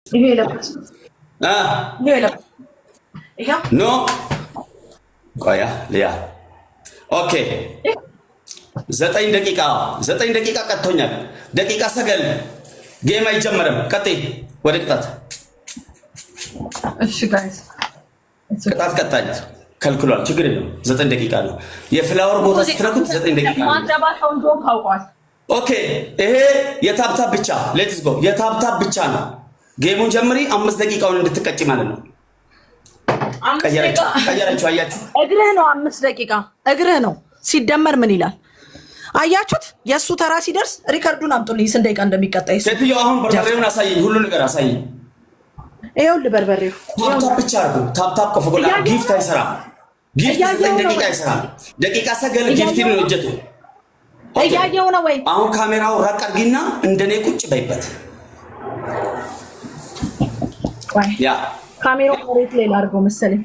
ይሄ ለብስ ይሄ ለብስ ይሄ ኖ ቆያ ሊያ ኦኬ 9 ደቂቃ ቀጥቶኛል። ደቂቃ ሰገል ጌም አይጀመርም። ቀጥይ ወደ ቅጣት። እሺ ጋይስ ቅጣት ቀጣኝ ከልክሏል። ችግር የለም 9 ደቂቃ ነው። የፍላወር ቦታ ስትነኩት 9 ደቂቃ ነው። ማንደባታውን ጆን ታውቋል። ኦኬ ይሄ የታብታብ ብቻ ሌትስ ጎ የታብታብ ብቻ ነው። ጌሙን ጀምሪ 5 ደቂቃውን እንድትቀጭ ማለት ነው። ቀየረችው አያችሁ? እግርህ ነው 5 ደቂቃ እግርህ ነው ሲደመር ምን ይላል? አያችሁት? የሱ ተራ ሲደርስ ሪከርዱን አምጡልኝ ስንት ደቂቃ እንደሚቀጣ ይሱ። ሴትዮ አሁን በርበሬውን አሳይኝ፣ ሁሉ ነገር አሳይኝ። ይኸውልህ በርበሬው ታብታብ ብቻ አድርጉ። ታብታብ ከፈጎላ ጊፍት አይሰራም። ጊፍት 9 ደቂቃ አይሰራም። ደቂቃ ሰገል ጊፍት ነው እጀቱ። እያየው ነው ወይ? አሁን ካሜራው ራቅ አድርጊና እንደኔ ቁጭ በይበት። ያ ካሜራው መሬት ላይ ላድርገው መሰለኝ።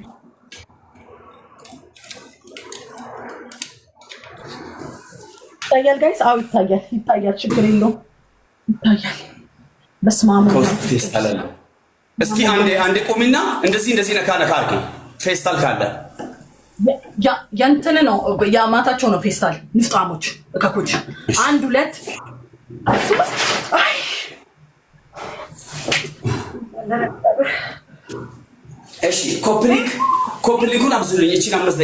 ይታያል ጋይስ? አው ይታያል። ችግር የለውም ይታያል። በስማሙ ፌስታል አለ። እስኪ አንዴ ቁሚና እንደዚህ ነካ አድርጊ። ፌስታል ካለ ያንተነ ነው ያማታቸው ነው። ፌስታል ንፍጣሞች እከኮች 1 2 አይ እሺ ኮፕሊንጉን አብዙልኝ። እቺን 5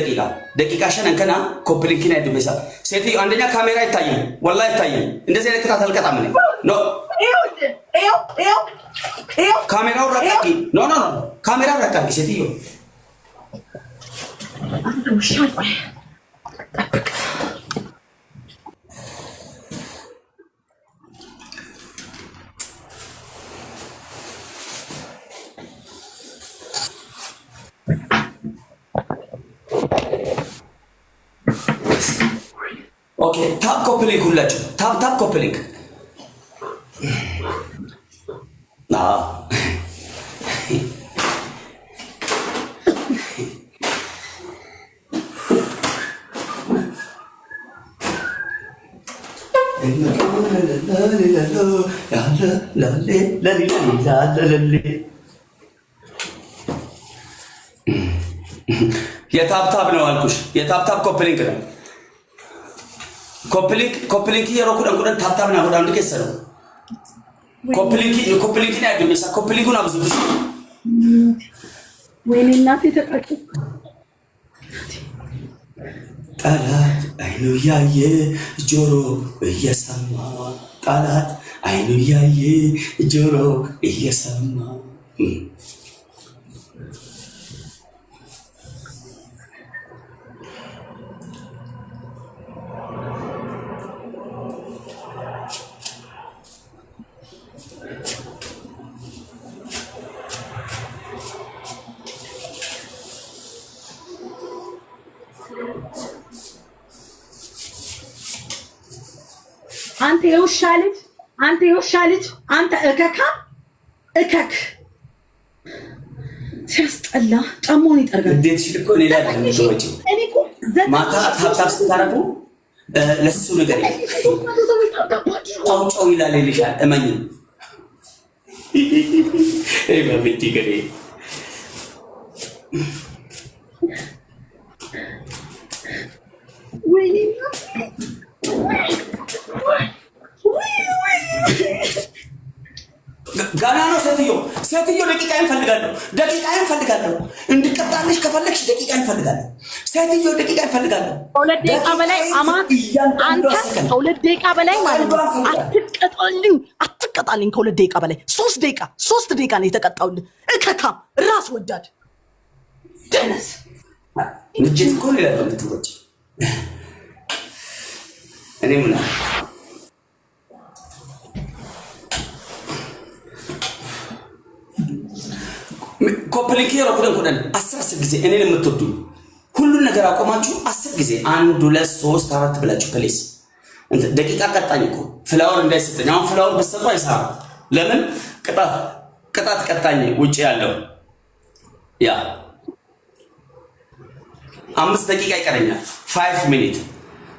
ደቂቃ ሸነንከና ኮፕሊንግና ይደበሳ ሴትዮ አንደኛ ካሜራ አይታይም፣ ወላሂ አይታይም። እንደዚህ አይነት ቅጣት አልቀጣም እኔ ኖ ካሜራው ረቃቂ ኖ ካሜራው ረቃቂ ሴትዮ አንተ ውሻ ጠብቅ። ኦኬ ታፕ ኮፕሊንግ ሁላችሁ ታፕ ኮፕሊንግ የታብታብ ነው አልኩሽ። የታብታብ ኮፕሊንግ ነው። ኮፕሊንግ የሮኩዳን ታብታብ ነው። ወዳንድ ከሰረ ኮፕሊንግ ነው ያገኘሳ። ኮፕሊንጉን አብዙልሽ። ወይኔ እናቴ ተቀጭ። ጠላት አይኑ ያየ ጆሮ እየሰማ ጠላት አይኑ ያየ ጆሮ እየሰማ አንተ የውሻ ልጅ አንተ እከክ ሲያስጠላ ጫማውን ይጠርጋል። እንዴት ሲልኮ ሌላ ደምጆች ማታ ታብታብ ስታረጉ ለሱ ነገር ጫው ይላል ይልሻል። እመኝ በቤት ገሬ ወይኔ ጋና ነው። ሴትዮ ደቂቃ እንፈልጋለሁ። እንድቀጣልሽ ከፈለግሽ ደቂቃ እንፈልጋለሁ። ሴትዮ ደቂቃ እንፈልጋለሁ። 2 ደቂቃ በላይ አማት አንተ 2 ደቂቃ በላይ ማለት ነው። አትቀጣልኝ ከ2 ደቂቃ በላይ 3 ደቂቃ ነው የተቀጣውልህ። እከካም ራስ ወዳድ ደነስ ንጅት እኮ ሌላ የምትወጪ እኔ ምን ኮፕሊንግ የሮኩደን 10 ጊዜ እኔን የምትወዱኝ ሁሉን ነገር አቆማችሁ 10 ጊዜ 1 2 3 4 ብላችሁ ፕሊስ። ደቂቃ ቀጣኝ እኮ ፍላወር እንዳይሰጠኝ። አሁን ፍላወር በሰጠው አይሰራም። ለምን ቅጣት ቀጣኝ ውጪ ያለው ያ 5 ደቂቃ ይቀረኛል። 5 ሚኒት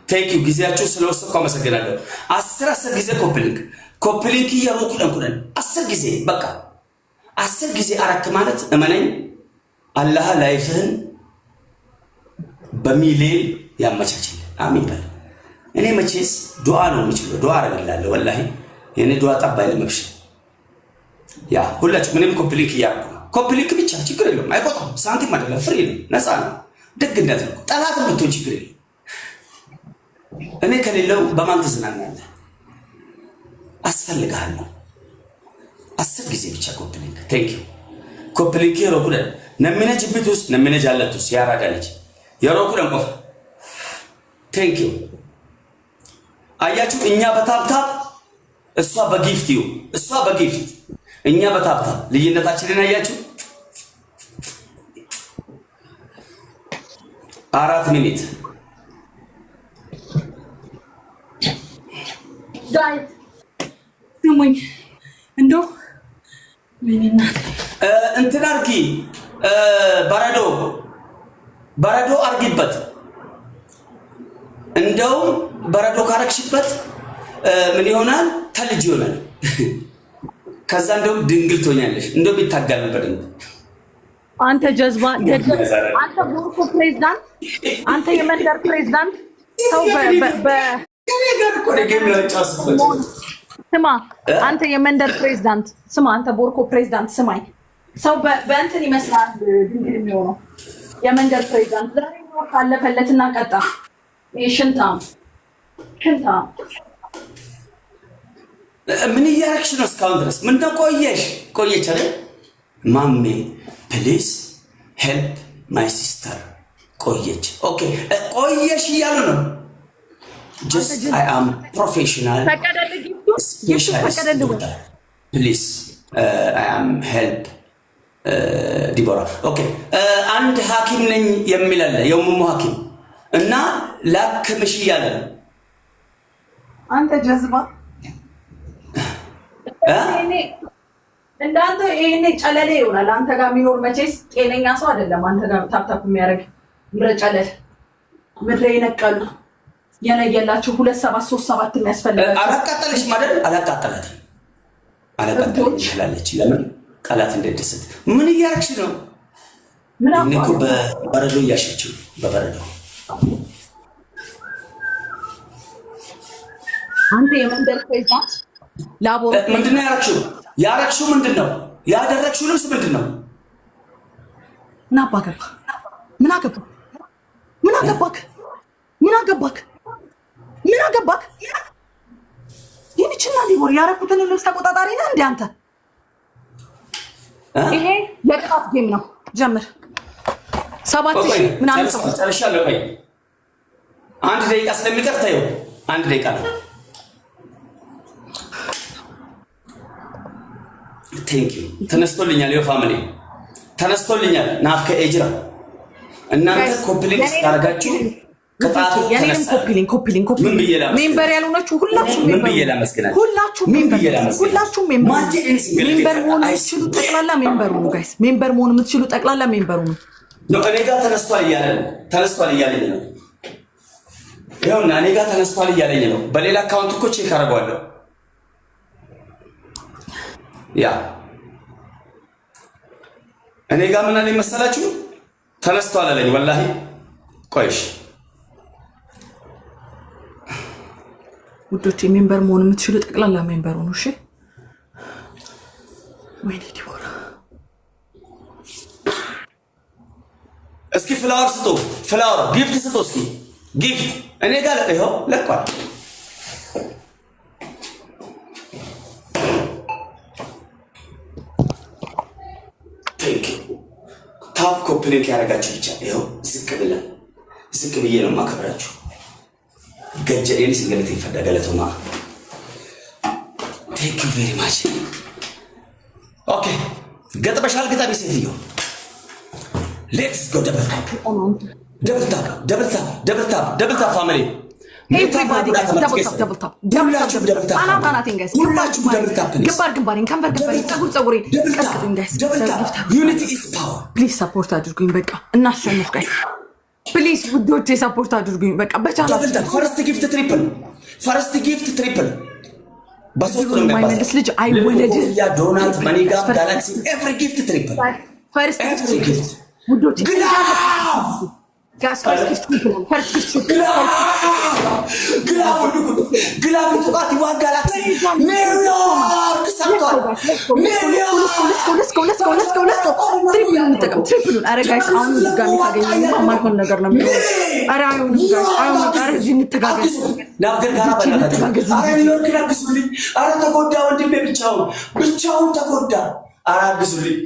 ቴንክ ዩ ጊዜያችሁ ስለወሰድኩ አመሰግናለሁ። 10 ጊዜ ኮፕሊንግ የሮኩደን 10 ጊዜ በቃ 10 ጊዜ አረክ ማለት እመነኝ አላህ ላይፍህን በሚሊዮን ያመቻችልህ። አሚን በል። እኔ መቼስ ዱዓ ነው የምችለው፣ ዱዓ አደርግልሃለሁ። ወላሂ የኔ ዱዓ ጠባይ ለመብሽ ያ ሁላችሁ ምንም ኮምፕሊክ እያደረኩ ነው። ኮምፕሊክ ብቻ ችግር የለውም፣ አይቆጥም። ሳንቲም አይደለም፣ ፍሪ ነው፣ ነፃ ነው። ደግነት ነው። ጠላት ብትሆን ችግር የለም። እኔ ከሌለው በማን ትዝናናለህ? አስፈልግሃለሁ። 10 ጊዜ ብቻ ኮምፕሊክ። ቴንክ ዩ ኮምፕሊክ የሮኩለ ነምነ ጅብት ውስጥ ነምነ ጃለት ውስጥ ያራዳለች የሮኩለን ቆፍ ቴንክ ዩ። አያችሁ እኛ በታብታብ እሷ በጊፍት ይው እሷ በጊፍት እኛ በታብታብ ልዩነታችንን አያችሁ። 4 ሚኒት ጋይስ ስሙኝ እንደው እንትን አርጊ በረዶ አርጊበት። እንደውም በረዶ ካረግሽበት ምን ይሆናል? ተልጅ ይሆናል። ከዛ እንደውም ድንግል ትሆኛለሽ። እንደውም ይታጋል ነበር። አንተ ጀዝባ አንተ ቦርኮ ፕሬዝዳንት፣ አንተ የመንደር ፕሬዝዳንት ሰው ስማ፣ አንተ የመንደር ፕሬዝዳንት ስማ፣ አንተ ቦርኮ ፕሬዝዳንት ስማኝ። ሰው በእንትን ይመስላል ድንግል የሚሆነው የመንደር ፕሬዝዳንት ዛሬ ነው ካለፈለትና ቀጣ ሽንታም ምን እያረግሽ ነው እስካሁን ድረስ? ምን ቆየች አይደል? ማሜ ፕሊዝ ሄልፕ ማይ ሲስተር ቆየች። ኦኬ ቆየሽ እያሉ ነው። ጀስት አይ አም ፕሮፌሽናል ፕሊዝ አይ አም ሄልፕ ዲቦራ። ኦኬ አንድ ሐኪም ነኝ የሚል አለ የሙሙ ሐኪም እና ላክምሽ እያለ ነው። አንተ ጀዝባ እንዳንተ ይሄኔ ጨለሌ ይሆናል። አንተ ጋር የሚኖር መቼስ ጤነኛ ሰው አይደለም። አንተ ጋር ታፕታፕ የሚያደርግ ምድረ ጨለል ምድረ የነቀሉ የነየላችሁ 2737 የሚያስፈልጋቸው አላቃጠለሽ ማለት አላቃጠላትም። ትላለች። ለምን ቃላት እንደደሰት ምን እያረግሽ ነው? ምን እኮ በበረዶ እያሸችው በበረዶ አንተ የመንደር ፕሬዝዳንት ላቦር ምንድን ነው ያረግሽው? ያረግሽው ምንድን ነው? ያደረግሽው ልብስ ምንድን ነው? ምን አባገባ? ምን አገባ? ምን አገባክ? ምን አገባክ? ምን አገባክ? ይህችና ሊቦር ያረኩትን ልብስ ተቆጣጣሪ ነህ እንዴ አንተ? ይሄ የቅጣት ጌም ነው። ጀምር 7000 ምናምን ሰው ጨርሻለሁ። ቆይ 1 ደቂቃ ስለሚቀር ታየው 1 ደቂቃ ነው። ቴንክ ዩ ተነስቶልኛል። የው ፋሚሊ ተነስቶልኛል። ናፍከ ኤጅራ እናንተ ኮምፕሊት ታረጋችሁ ከጣቱ ተነሳ። ኮፒሊንግ ሜምበር ያልሆናችሁ ሁላችሁም ሜምበር መሆን የምትችሉ ጠቅላላ ሜምበር ሁኑ። ጋይስ ሜምበር መሆን የምትችሉ ጠቅላላ ሜምበር ሁኑ። እኔ ጋር ተነስቷል እያለኝ ነው። ይኸውና እኔ ጋር ተነስቷል እያለኝ ነው። በሌላ አካውንት እኮ ቼክ አደርገዋለሁ። ያ እኔ ጋር ምን አለኝ መሰላችሁ? ተነስቷል አለኝ። ወላሂ ቆይሽ ውዶች ሜምበር መሆን የምትችሉ ጠቅላላ ሜምበር ሁኑ። እሺ ወይኔ ዲቦራ እስኪ ፍላወር ስጡ፣ ፍላወር ጊፍት ስጡ። እስኪ ጊፍት እኔ ጋር ይኸው ለቋል። ታፕ ኮፕሊንክ ያደረጋችሁ ብቻ ይኸው ዝቅ ብዬ ነው የማከብራችሁ። ገጀዴን ሲንገለት ይፈዳገለቱና ቴንክ ዩ ቬሪ ማች። ኦኬ ገጥበሻል። ግጣሚ ሴትዮ ሌትስ ጎ ደብል ታፕ ፋሚሊ ሰፖርት አድርጉኝ። በቃ እናሸንፍ። ፕሊዝ ውዶቼ ሰፖርት አድርጉኝ። በቃ በቻላችሁ ፈርስት ጊፍት ትሪፕል በሶስት ነው የሚያባዛው። ልጅ አይወለድ ያ ዶናት ማኒጋ ጋላክሲ ኤቭሪ ጊፍት ትሪፕል ፈርስት ኤቭሪ ጊፍት ውዶች ግላፍ ጡቃት ይዋን ጋላክሲ ኒውዮርክ ሰጥቷል። ትሪፕሉን ኧረ ጋይስ አሁን ድጋሚ ካገኘ የማይሆን ነገር ነው የሚሆነው። ኧረ አይሆንም ጋይስ አይሆንም። ኧረ እዚህ እንተጋገዝ ኒውዮርክ ያግዙልኝ። ኧረ ተጎዳ ወንድሜ ብቻውን ተጎዳ። ኧረ አግዙልኝ።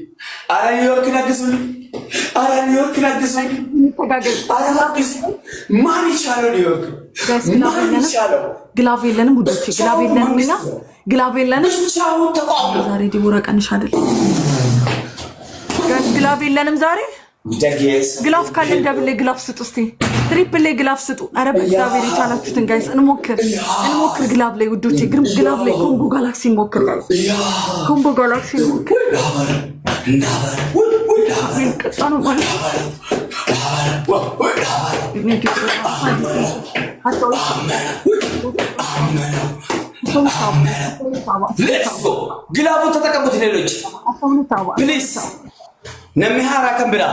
ኧረ ኒውዮርክ ያግዙልኝ። ኧረ ኒውዮርክ ያግዙልኝ። ማን ይቻለው? ኒውዮርክ ማን ይቻለው? ግላቭ የለንም ውዶቼ፣ ግላቭ የለንም እና ግላቭ የለንም። ብቻውን ተቋም ዛሬ ዲቦራ ቀንሽ አይደል ጋይስ? ግላቭ የለንም ዛሬ። ግላፍ ካለን ደብል ግላፍ ስጡ እስቲ፣ ትሪፕል ላይ ግላፍ ስጡ። ኧረ በእግዚአብሔር የቻላችሁትን ጋይስ እንሞክር ግላፍ ላይ ውዶቼ፣ ግላፍ ላይ ኮምቦ ጋላክሲ እንሞክር ጋይስ፣ ኮምቦ ጋላክሲ እንሞክር። ቀጣ ነው ማለት ግላቡን ተጠቀሙት ሌሎች ፕሊዝ። ነሚሃራ ከምብላ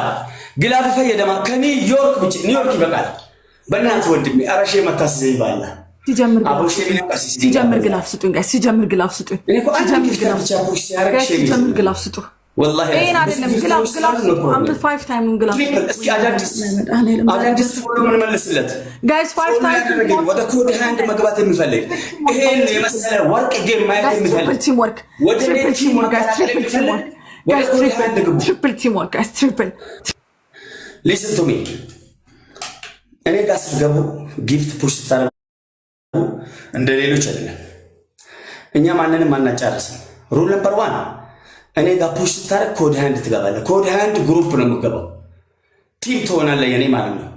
ግላፍ ፈየደማ ከኒውዮርክ ውጭ ኒውዮርክ ይበቃል። በእናትህ ወንድሜ አራሼ መታስ ዘይባላ ሲጀምር ግላፍ ስጡኝ ጋይስ፣ ሲጀምር ግላፍ ስጡኝ፣ ሲጀምር ግላፍ ስጡ። والله اين አይደለም ግላፍ አምስት 5 ታይም ግላፍ እስኪ አዳዲስ ሁሉ ምን መልስለት ጋይስ 5 ታይም ወደ ኮድ ሃንድ መግባት የሚፈልግ ይሄን የመሰለ ወርቅ ጌም ማየት የሚፈልግ ቲም ወርክ ወደ ቲም ወርክ ጋይስ ትሪፕል ቲም ወርክ ጋይስ ትሪፕል ሊስን ቱ ሚ እኔ ጋር ስትገቡ ጊፍት ፑሽ ስታደርጉ እንደ ሌሎች አይደለም። እኛ ማንንም አናጫርስም። ሩል ነምበር 1 እኔ ጋር ፑሽ ስታደርግ ኮድ ሃንድ ትገባለህ። ኮድ ሃንድ ግሩፕ ነው የምትገባው፣ ቲም ትሆናለህ የኔ ማለት ነው።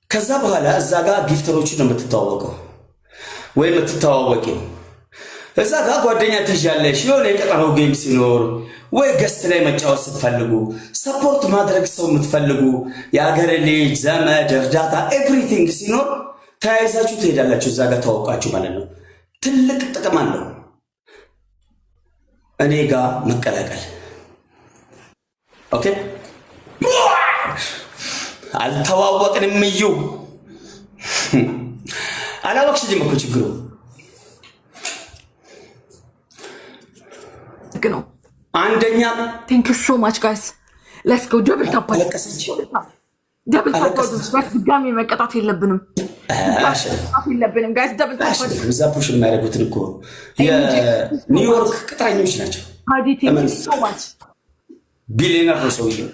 ከዛ በኋላ እዛ ጋር ጊፍተሮችን ነው የምትተዋወቀው ወይም የምትተዋወቂው። እዛ ጋር ጓደኛ ትይዣለሽ፣ የሆነ የቀጠሮ ጌም ሲኖር ወይ ገስት ላይ መጫወት ስትፈልጉ፣ ሰፖርት ማድረግ ሰው የምትፈልጉ፣ የአገር ልጅ ዘመድ እርዳታ ኤቭሪቲንግ ሲኖር ተያይዛችሁ ትሄዳላችሁ። እዛ ጋር ተዋውቃችሁ ማለት ነው። ትልቅ ጥቅም አለው እኔ ጋር መቀላቀል። ኦኬ አልተዋወቅንም። እዩ አላወቅሽኝም እኮ ችግሩ ነው። አንደኛ ቴንክ ዩ ሶ ማች ጋይስ ሌትስ ጎ ደብል ታፕ አለቀሰች። ደብል ታፕ ድጋሚ መቀጣት የለብንም ጋይስ። ደብል ታፕ እዛ ፑሽ የሚያደርጉትን እኮ የኒውዮርክ ቅጥረኞች ናቸው። ሃዲ ቴንክ ዩ ሶ ማች ቢሊየነር ነው ሰውዬው።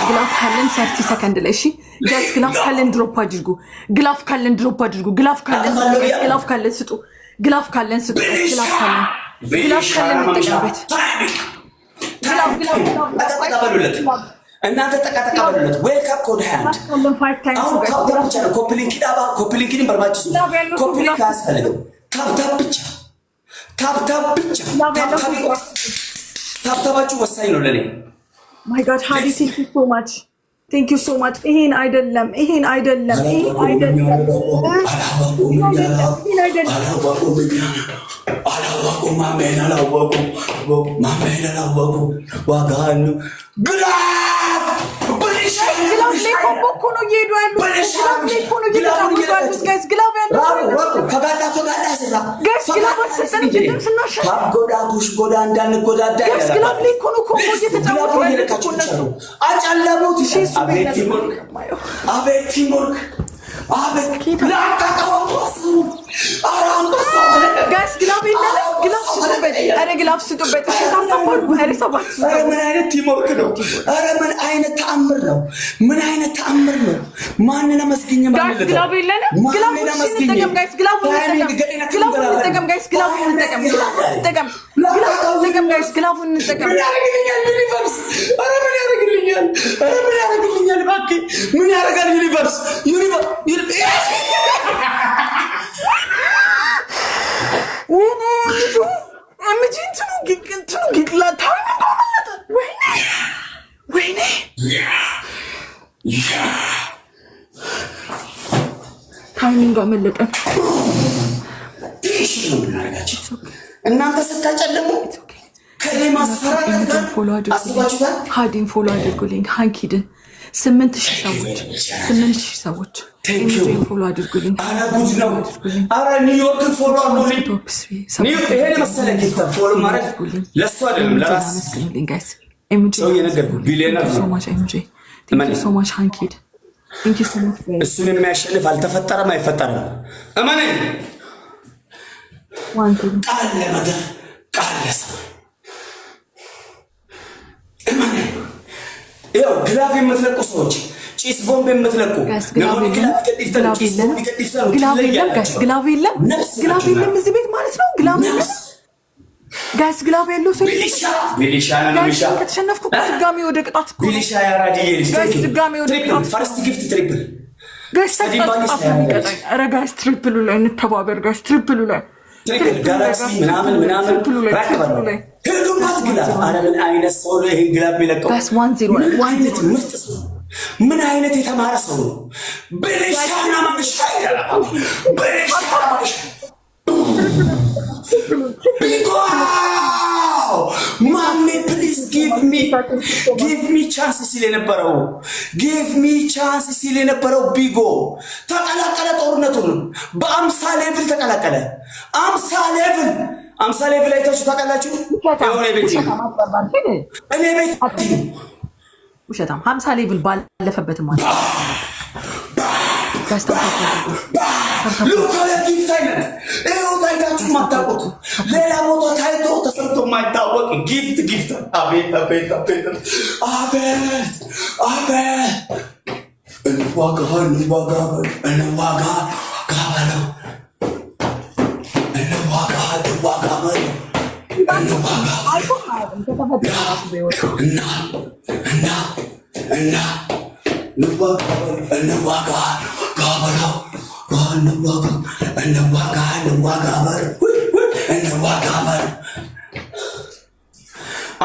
ግላፍ ካለን 30 ሰከንድ ላይ እሺ ጋይስ፣ ግላፍ ካለን ድሮፕ አድርጉ፣ ግላፍ ካለን ድሮፕ አድርጉ፣ ግላፍ ካለን ስጡ፣ ግላፍ ካለን ስጡ፣ ግላፍ ካለን እንጠቀምበት። እናንተ ጠቃጠቃ በሉለት። ዌልካም ኮድ ሃንድ ኮፕሊንኪን በርባችሁ ኮፕሊንክ አያስፈልግም። ታብታብ ብቻ ታብታባችሁ ወሳኝ ነው ለኔ። ማይ ጋድ ሃዲ ቴንክ ዩ ሶ ማች ቴንክ ዩ ሶ ማች። ይሄን አይደለም አላወቁም። ማሜን አላወቁ ዋጋኑ ግላፍ ግላፍ ላይ ኮምቦ እኮ ነው እየሄዱ ያሉት። ግላፍ ላይ እኮ ነው እየተጫወቱ ያሉት ጋይስ። ግላፍ ያለው ፈጋዳ ስራ ጋይስ። ግላፍ አትሰጠን ቅድም ስናሸንፍ ጎዳ እንዳንጎዳዳ ጋይስ። ግላፍ ላይ እኮ ነው ኮምቦ እየተጫወቱ ያሉት። አጨለሙት። አቤት ቲምወርክ ጋይስ ግላፍ የለንም። ግላፍ ስጡበት፣ ኧረ ግላፍ ስጡበት። ምን አይነት ቲምወርክ ነው? ኧረ ምን አይነት ተአምር ነው? ምን አይነት ተአምር ነው? ማንን ለመስገኝ ማለት ነው? ግላፍ የለንም። ግላፍ እንጠቀም ጋይስ፣ ግላፍ እንጠቀም ጋይስ፣ ግላፍ እንጠቀም ጋይስ፣ ግላፍ እንጠቀም። ምን ያደርግልኛል ዩኒቨርስ? ኧረ ምን ያደርግልኛል? ኧረ ምን ያደርግልኛል? እባክህ ምን ያደርጋል ዩኒቨርስ? ታይሚንግ አመለጠ። እሺ ነው የምናደርጋቸው። እናንተ ስታጨልሙ ከኔ ማስፈራራት ጋር አስባችሁታል። ሃዲን ፎሎ አድርጉልኝ። ሃንኪድን 8,000 ሰዎች ኤምጄን ፎሎ አድርጉልኝ። አረ ጉድ ነው። አረ ኒውዮርክ ፎሎ አድርጉልኝ። ኒውዮርክ ይሄን መሰለ ጊፍት ፎሎ ማድረግ ለሱ አይደለም ለራስ ጋይስ። ኤምጄ ሰው የነገርኩ ቢሊየነር ነው። ሶማች ኤምጄ ቴንክ ዩ ሶ ማች ሃንኪድ ቴንክ ዩ ሶ ማች። እሱን የሚያሸንፍ አልተፈጠረም አይፈጠርም። እመነኝ። ቃል ለምድር ቃል ለሰማይ እመነኝ። ይኸው ግላፍ የምትለቁ ሰዎች ጭስ ቦምብ የምትለቁ ግላፍ የለም እዚህ ቤት ማለት ነው። ግላፍ ጋይስ ግላፍ ያለው ሰው ሚሊሻ ከተሸነፍኩ ድጋሚ ወደ ቅጣት እኮ ሚሊሻ ያራዲዬ ልጅ ድጋሚ ወደ ቅጣት ፈርስት ጊፍት ትሪፕል ጋይስ ተጣጣ። ኧረ ጋይስ ትሪፕሉ ላይ እንተባበር ጋይስ። ትሪፕሉ ላይ ጋላክሲ ምናምን ራክበሉ ሄዱባት ግላፍ። አረ ምን አይነት ሰው ነው ይሄን ግላፍ የሚለቀው? አይነት ምርጥ ሰው ነው። ምን አይነት የተማረ ሰው ነው? ብልሻና ማምሻ ይላል። ብልሻና ማምሻ ቢጎ ማሜ ፕሊዝ ጊቭ ሚ ቻንስ ሲል የነበረው ቢጎ ተቀላቀለ። ጦርነቱን በ50 ሌቭል ተቀላቀለ። 50 ሌቭል አይታችሁ ታውቃላችሁ? እኔ ቤት ውሸታም 50 ሌቭል ባለፈበትም ማለት ታይታችሁ ማታውቁት ሌላ ቦታ ታይቶ ተሰምቶ የማይታወቅ ጊፍት። አቤት እንዋጋ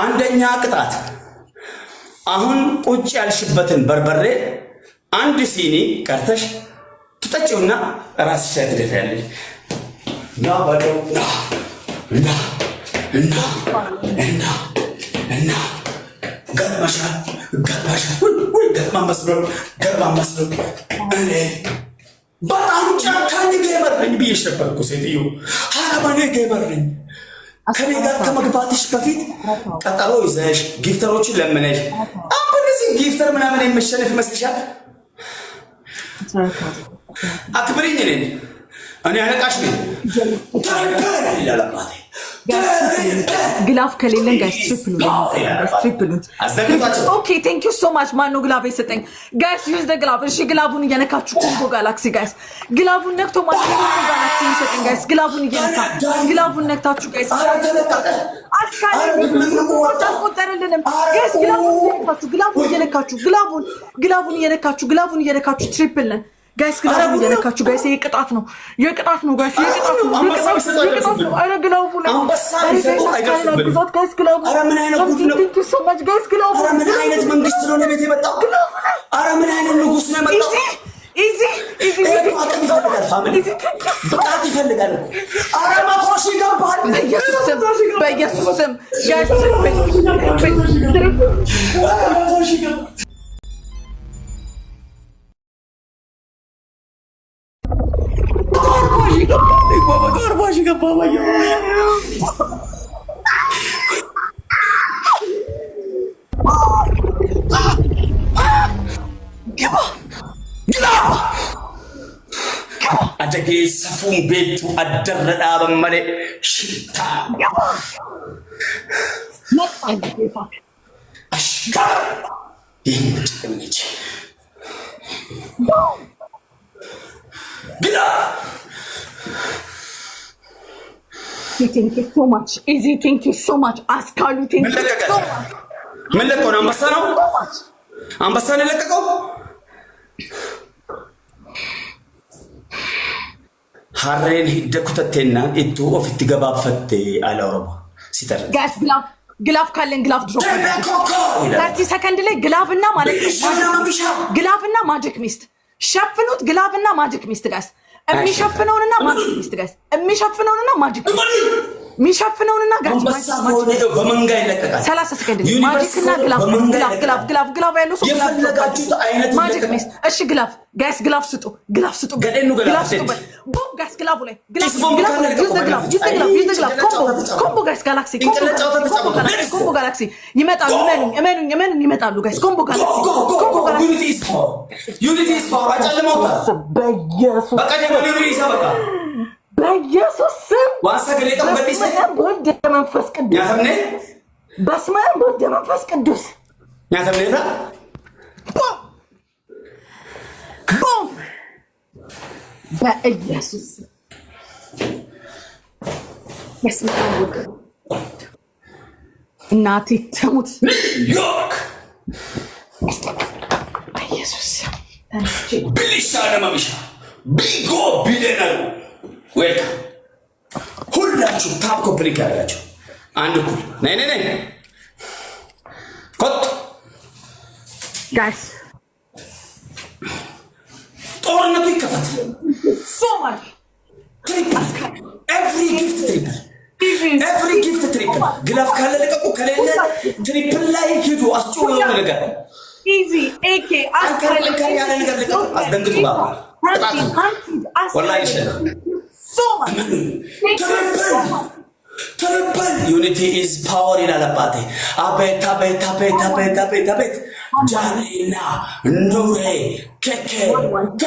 አንደኛ ቅጣት አሁን ቁጭ ያልሽበትን በርበሬ አንድ ሲኒ ቀርተሽ ትጠጪውና ራስሽ ላይ ትደፋያለሽ። ና ባለው እና ገርማሻል ገርማ መስሎ እኔ በጣም ጨካኝ ጌመር ነኝ ብዬሽ ነበር እኮ ሴትዮ። ሀረማኔ ጌመር ነኝ። ከኔ ጋር ከመግባትሽ በፊት ቀጠሮ ይዘሽ ጊፍተሮችን ለምነሽ አሁን እዚህ ጊፍተር ምናምን የመሸነፍ ይመስልሻል? አክብሪኝ። እኔ አለቃሽ ነኝ። ግላፍ ከሌለን ጋይስ ትሪፕሉ ኦኬ ቴንክ ዩ ሶ ማች። ማነው ግላፍ የሰጠኝ ጋይስ? ዩዝ ደ ግላፍ። እሺ ግላቡን እየነካችሁ ኮምቦ ጋላክሲ ጋይስ። ግላቡን ነክቶ ማለት ነው ጋላክሲ ይሰጠኝ ጋይስ። ግላቡን ነክታችሁ ጋይስ። አልቆጠረልንም ጋይስ። ግላቡን እየነካችሁ ትሪፕል ነን ጋይስ። ግላቡን እየነካችሁ ጋይስ። የቅጣት ነው ጋይስ። አረ ግላቡ ላይ ምን አይነት መንግስት ነው ቤት የመጣው? አረ ምን አይነት ንጉስ ነው የመጣው? ብቃት ይፈልጋል። አረ ማቶሽ ይገባል። በኢየሱስ ስም ጋይስ አደጌ ሰፉን ቤቱ አደረዳ በመለ ሽታ አሽጋር ይንጭ ግላ Thank you so much. Izzy, thank you so much. Askalu, thank you so much. ምን ለቀው ነው? አንበሳ ነው ለቀቀው። ሀሬን ሂደኩተቴና እቱ ኦፊት ገባፈቴ አለ ኦሮሞ ሲተር ጋስ ግላፍ ካለን ግላፍ ድሮፕ 30 ሰከንድ ላይ ግላፍና ማለት ነው። ግላፍና ማጂክ ሚስት ሸፍኑት። ግላፍና ማጂክ ሚስት ጋስ የሚሸፍነውንና ማጂክ ሚስት ጋይስ የሚሸፍነውንና ማጂክ ሚሸፍነውንና ጋር በመንጋ ይለቀቃል 30 ሰከንድ ማጂክና ግላፍ ያለው ሰው የፈለጋችሁት አይነት ማጂክ ሚስት እሺ ግላፍ ጋይስ ግላፍ ስጡ ገደኑ ግላፍ ቦም ጋይስ ግላፉ ላይ ግላፍ ኮምቦ ጋይስ ጋላክሲ ኮምቦ ጋላክሲ ይመጣሉ እመኑኝ ይመጣሉ ጋይስ ኮምቦ ጋላክሲ ዩኒቲ ኢዝ ፓወር አጨለማው በኢየሱስ ስም ዋሳ ገለጠው በዲስ ወደ መንፈስ ቅዱስ ያተምነ በስመ አብ ወደ መንፈስ ቅዱስ ያተምነታ ቦም በኢየሱስ በስመ አብ ወደ እናቴ ተሙት ዮርክ በኢየሱስ ብሊሻ ለማሚሻ ቢጎ ቢለናል ዌልካም ሁላችሁ ታፕ ኮምፕሊት ያደርጋችሁ አንድ ኩል ነይ ኮት ጋይስ ጦርነቱ ይከፈት ሶ ማች ኤቭሪ ጊፍት ትሪፕል ግላፍ ካለ ለቀቁ ከሌለ ትሪፕል ላይ ሂዱ አስጮህ የሆነ ነገር ኢዚ ኤኬ አስከረከር ያለ ነገር ለቀቁ አስደንግጡ ባባ ወላሂ ይችላል ትሪፕል ዩኒቲ ኢዝ ፓወር ይላል አባቴ አቤት ጃሪና ኑሬ ኬኬ ገ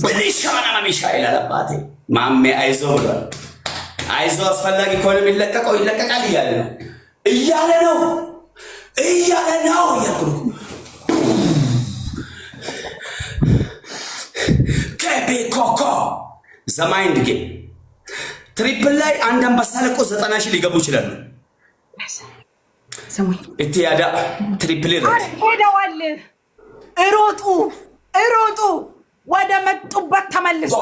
ብሊሻና ማሚሻ ይላል አባቴ ማሜ አይዞ ብሏል አይዞ አስፈላጊ ከሆነ የሚለቀቀው ይለቀቃል እያለ ነው እያልኩ ከቤ ኮኮ ዘማይንድ ጌም ትሪፕል ላይ አንድ አንበሳ ለቆ 90 ሺህ ሊገቡ ይችላሉ። እቲ ያዳ ትሪፕል ሄደዋል። እሮጡ ወደ መጡበት ተመለሱ።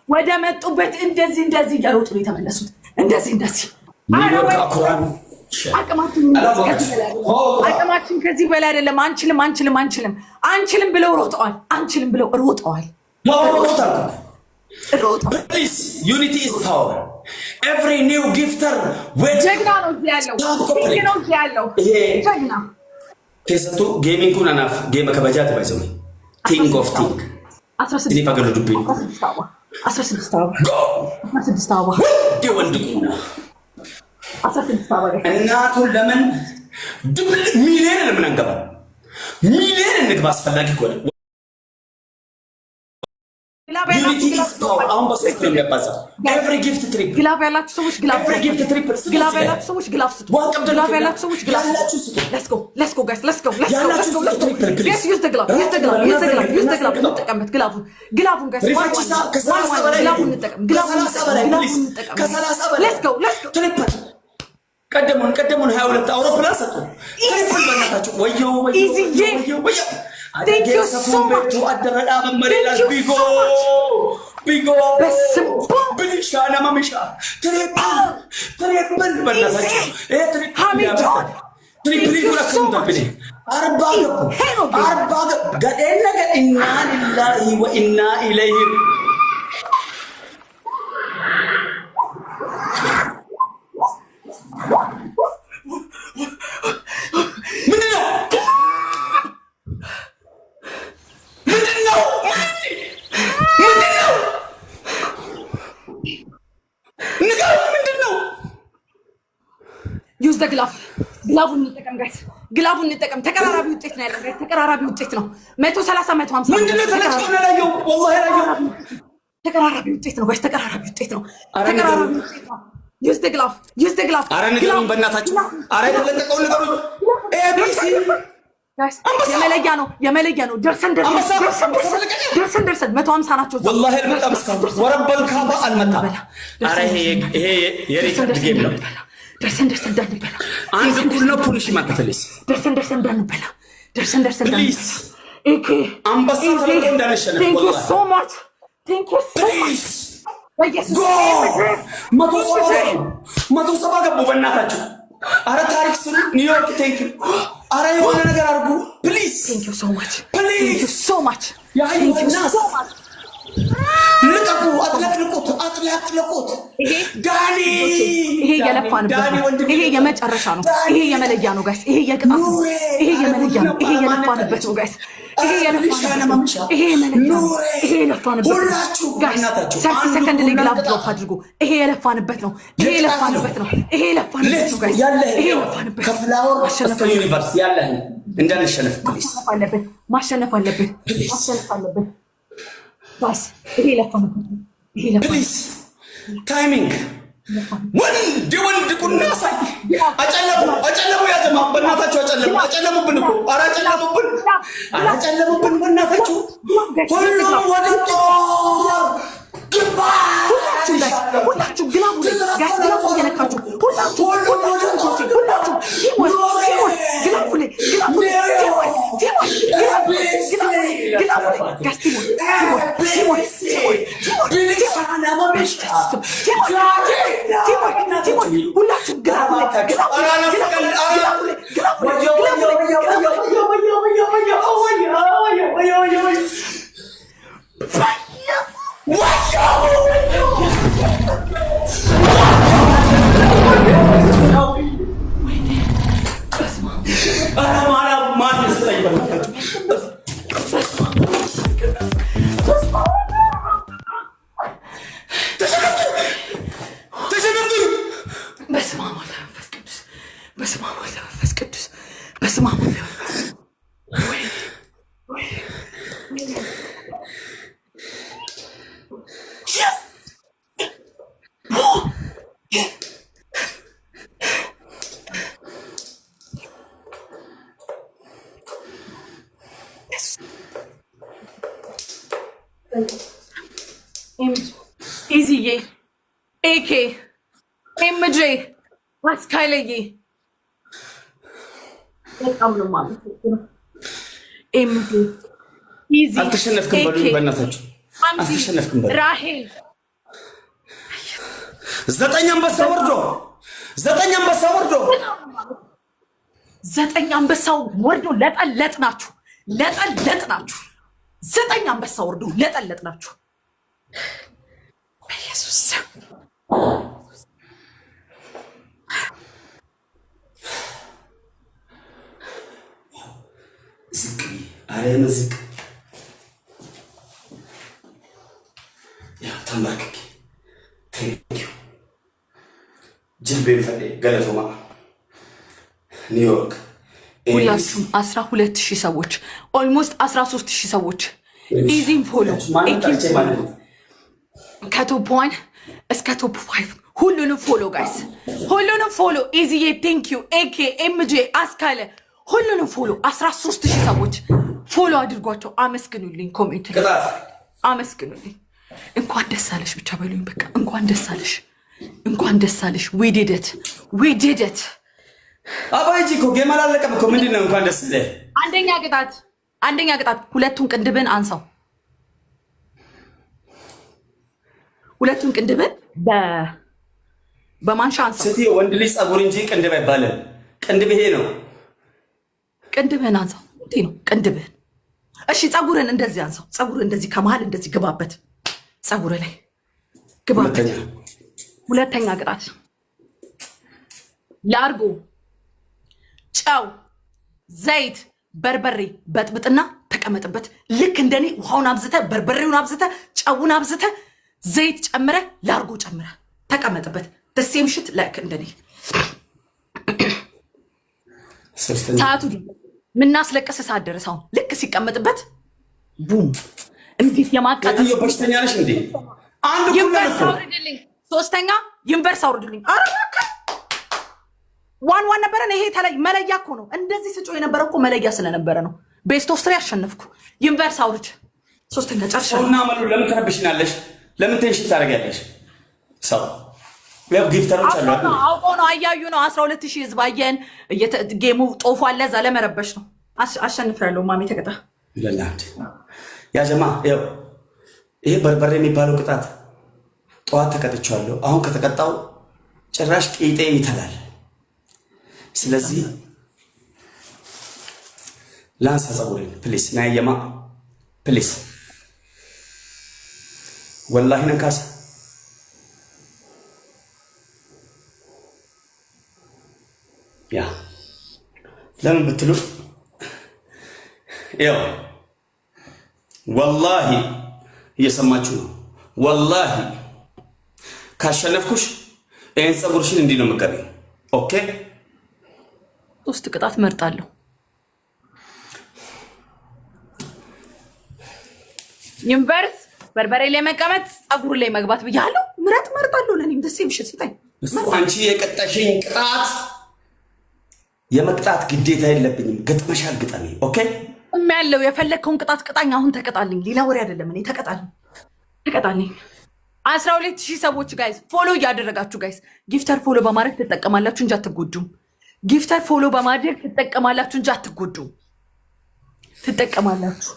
ወደ መጡበት እንደዚህ እየሮጡ ነው የተመለሱት። እንደዚህ ኒውዮርክ አኩራን አቅማችን ከዚህ በላይ አይደለም። አንችልም ብለው ሮጠዋል። Please, unity is power. Every new gifter with ጀግና ነው ያለው ጀግና ከሰቱ ጌሚንግ ኩን አናፍ ጌም ከበጃት ባይዘው ቲንግ ኦፍ ቲንግ 16 ይፈገዱ ዱብኝ 16 አባ ወንድቁና 16 አባ እናቱን ለምን ሚሊዮን ለምን አንገባ ሚሊዮን እንግባ አስፈላጊ ከሆነ Unity is power. አሁን በሶስት ነው የሚያባዛው። Every gift triple. ግላፍ ያላችሁ ሰዎች ግላፍ Every gift triple. ግላፍ ያላችሁ ሰዎች ግላፍ ስጡ። ግላፍ ያላችሁ ሰዎች ግላፍ ስጡ። Let's go guys. Let's go. Yes, use the glove. እንጠቀምበት ግላፉን guys. ግላፉን እንጠቀም። Let's go. Triple. ቀደሙን 22 አውሮፕላን ሰጡ። ትሪፕል በእናታችሁ ወየው Thank you so much. Bigo. Bilishana mamisha. Triple banasachu. Triple kula kumtabini. Arba gadena inna lillahi wa inna ilayhi. ዩዝ ዘ ግላፉን እንጠቀም ጋይስ። ግላፉን እንጠቀም። ተቀራራቢ ውጤት ነው ያለው ጋይስ። ተቀራራቢ ውጤት ነው 130 150 ምንድነው ተለቀቀው ነው ያለው والله ያለው ተቀራራቢ ውጤት ነው ጋይስ። ተቀራራቢ ውጤት ነው። ዩዝ ዘ ግላፍ አረ ንገሩኝ በእናታችሁ። አረ የተለቀቀው ንገሩኝ። ኤቢሲ ጋይስ የመለያ ነው። ደርሰን 150 ናቸው። والله አልመጣም እስካሁን ወረበል ካባ አልመጣም። አረ ይሄ የሪከርድ ጌም ነው። ደርሰን እንዳንበላ አንድ ኩል ነው ፑሊሽ ማከፈለስ ደርሰን እንዳንበላ ፕሊዝ ኦኬ አንበሳ ተለቆ እንዳነሸነ Thank you so much ፕሊዝ መቶ ሰባ ገቡ በእናታችሁ። አረ ታሪክ ስሩ ኒውዮርክ ቴንክ ዩ። አረ የሆነ ነገር አድርጉ ፕሊዝ። Thank you so much. ፕሊዝ Thank you so much. ያ ልቀቁ፣ አጥለቅልቁት። ዳኒ ይሄ የለፋንበት ነው። ይሄ የመጨረሻ ነው። ይሄ የመለያ ነው ጋይስ። ይሄ የቅጣት ነው። ይሄ የመለያ ነው። ይሄ የለፋንበት ነው ጋይስ። ይሄ የለፋንበት ነው። ይሄ የመለያ ነው። ይሄ የለፋንበት ነው ጋይስ። 30 ሰከንድ ላይ ግላብ ድሮፕ አድርጉ። ይሄ የለፋንበት ነው። ይሄ የለፋንበት ነው። ይሄ የለፋንበት ነው ጋይስ። ይሄ የለፋንበት ከፍላወር እስከ ዩኒቨርስ ያለህ እንዳንሸነፍ ፕሊዝ። ማሸነፍ አለብን። ባስ ይሄ የለፋንበት ነው። ይሄ ፕሊዝ ታይሚንግ ወንድ ቁና ሳይ አጨለሙ ያዘማ በእናታችሁ አጨለሙብን እኮ ኧረ አጨለሙብን በእናታችሁ ሁሉም ወደ ጦር ግባ ሁላችሁ ግላቡ እየነካችሁ ሁላችሁ ኢዚዬ ኤኬ ኤምጄ አስካይለዬ በጣም ነው ማለት ነው። ኤምጄ ኢዚ አልተሸነፍክም በሉ በእናታችሁ አልተሸነፍክም በሉ። ራሄል 9 አንበሳ ወርዶ 9 አንበሳው ወርዶ ለጠለጥ ናችሁ። 9 አንበሳ ወርዶ ለጠለጥ ናችሁ። በኢየሱስ ዝቅ አሬም ዝቅ ያ ተንበርክኬ ቴንኪው ጅልቤን ፈዴ ገለቶማ ኒውዮርክ ሁላችሁም 12,000 ሰዎች ኦልሞስት 13,000 ሰዎች ኢዚን ፎሎ ከቶፕ 1 እስከ ቶፕ 5 ሁሉንም ፎሎ ጋይስ፣ ሁሉንም ፎሎ ኢዚዬ ቴንኪው ኤኬ ኤምጄ አስካለ ሁሉንም ፎሎ 13,000 ሰዎች ፎሎ አድርጓቸው። አመስግኑልኝ፣ ኮሜንት አመስግኑልኝ። እንኳን ደስ አለሽ ብቻ በሉኝ። በቃ እንኳን ደስ አለሽ፣ እንኳን ደስ አለሽ። ዊ ዲድ ኢት አባይጂ እኮ ጌም አላለቀም እኮ ምንድን ነው? እንኳን ደስ ይለህ። አንደኛ ቅጣት ሁለቱን ቅንድብን አንሳው። ሁለቱን ቅንድብን በማንሻ አንሳው። ሴትዮ ወንድ ልጅ ጸጉር እንጂ ቅንድብ አይባልም። ቅንድብ ይሄ ነው። ቅንድብህን አንሳው። እንዴ ነው ቅንድብህን? እሺ ጸጉርን እንደዚህ አንሳው። ጸጉር እንደዚህ ከመሃል እንደዚህ ግባበት። ጸጉር ላይ ግባበት። ሁለተኛ ቅጣት ላርጎ፣ ጨው፣ ዘይት፣ በርበሬ በጥብጥና ተቀመጥበት። ልክ እንደኔ ውሃውን አብዝተ፣ በርበሬውን አብዝተ፣ ጨውን አብዝተ፣ ዘይት ጨምረ፣ ላርጎ ጨምረ ተቀመጥበት። ደሴም ሽት ላይክ እንደኔ ሰዓቱ ምናስለቀስ ሰዓት ደረሰ። አሁን ልክ ሲቀመጥበት ቡም እንዴት የማቃጠል በሽተኛ ነሽ እንዴ? አንድ ዩኒቨርስ አውርድልኝ። ሶስተኛ ዩኒቨርስ አውርድልኝ። ዋን ነበረን። ይሄ መለያ እኮ ነው። እንደዚህ ስጮ የነበረ እኮ መለያ ስለነበረ ነው። ቤስት ኦፍ 3 አሸነፍኩ። ዩኒቨርስ አውርድ። ሶስተኛ ጨርሻለሁ። ሰውና መሉ ለምን ተረብሽናለሽ? ለምን ቴንሽን ታደርጊያለሽ? ሰው ያው ጊፍተሮች አሉ። አውቀው ነው፣ አያዩ ነው። 12,000 ህዝብ አየን። ጌሙ ጦፏል። ለዛ ለመረበሽ ነው። አሸንፍራለሁ። ማሚ ተቀጣ ለላንድ ያጀማ ያው ይሄ በርበሬ የሚባለው ቅጣት ጠዋት ተቀጥቻለሁ። አሁን ከተቀጣው ጭራሽ ቂጤ ይተላል። ስለዚህ ላንሳ ጸጉሬን ፕሊስ። ናየማ ፕሊስ ወላሂ ነካሳ ያ ለምን ብትሉ ያው ወላሂ እየሰማችሁ ነው። ወላሂ ካሸነፍኩሽ ይሄን ፀጉርሽን እንዲህ ነው የምትቀቢው። ኦኬ 3 ቅጣት መርጣለሁ። ዩኒቨርስ በርበሬ ላይ መቀመጥ ፀጉር ላይ መግባት ብያለሁ። ምረት መርጣለሁ። ለኔም ደስ ይምሽት ስጠኝ። እሱ አንቺ የቀጣሽኝ ቅጣት የመቅጣት ግዴታ የለብኝም። ገጥመሻል፣ ግጠሚ። ኦኬ ያለው የፈለግከውን ቅጣት ቅጣኝ። አሁን ተቀጣልኝ። ሌላ ወሬ አይደለም። እኔ ተቀጣልኝ። 12000 ሰዎች ጋይስ ፎሎ እያደረጋችሁ ጋይስ፣ ጊፍተር ፎሎ በማድረግ ትጠቀማላችሁ እንጂ አትጎዱም። ጊፍተር ፎሎ በማድረግ ትጠቀማላችሁ እንጂ አትጎዱም። ትጠቀማላችሁ።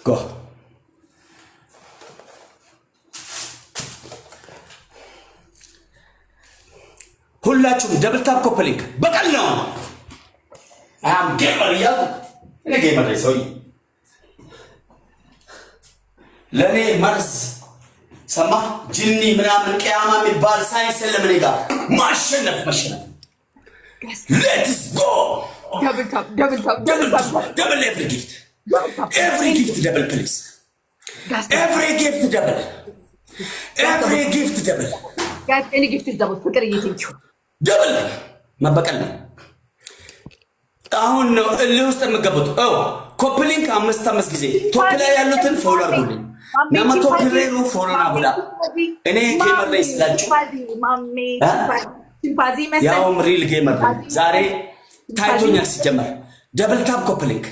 ጎ ሁላችሁም ደብል ታፕ ኮፕሊንግ በቀል ነው። አም ጌመር እያልኩ እኔ ጌመር ላይ ሰውዬ ለእኔ መርዝ ሰማ ጅኒ ምናምን ቅያማ የሚባል ሳይንስ የለም። እኔ ጋር ማሸነፍ ሌትስ ጎ ደብል ኤቭሪ ጊፍት ደብል ፕሊዝ ኤቭሪ ጊፍት ደብል እኔ ጊፍት ደብል ፍቅር እየተንቹ ደብል መበቀል ነው። አሁን ነው እልህ ውስጥ የምገቡት። ኮፕሊንክ 5 ጊዜ ቶፕ ላይ ያሉትን ፎሎ አድርጉልኝ። ናመቶ ፕሬሩ ፎሎ አድርጉላ። እኔ ጌመር ላይ ስላችሁ ያውም ሪል ጌመር ላይ ዛሬ ታይቶኛል። ሲጀመር ደብል ታፕ ኮፕሊንክ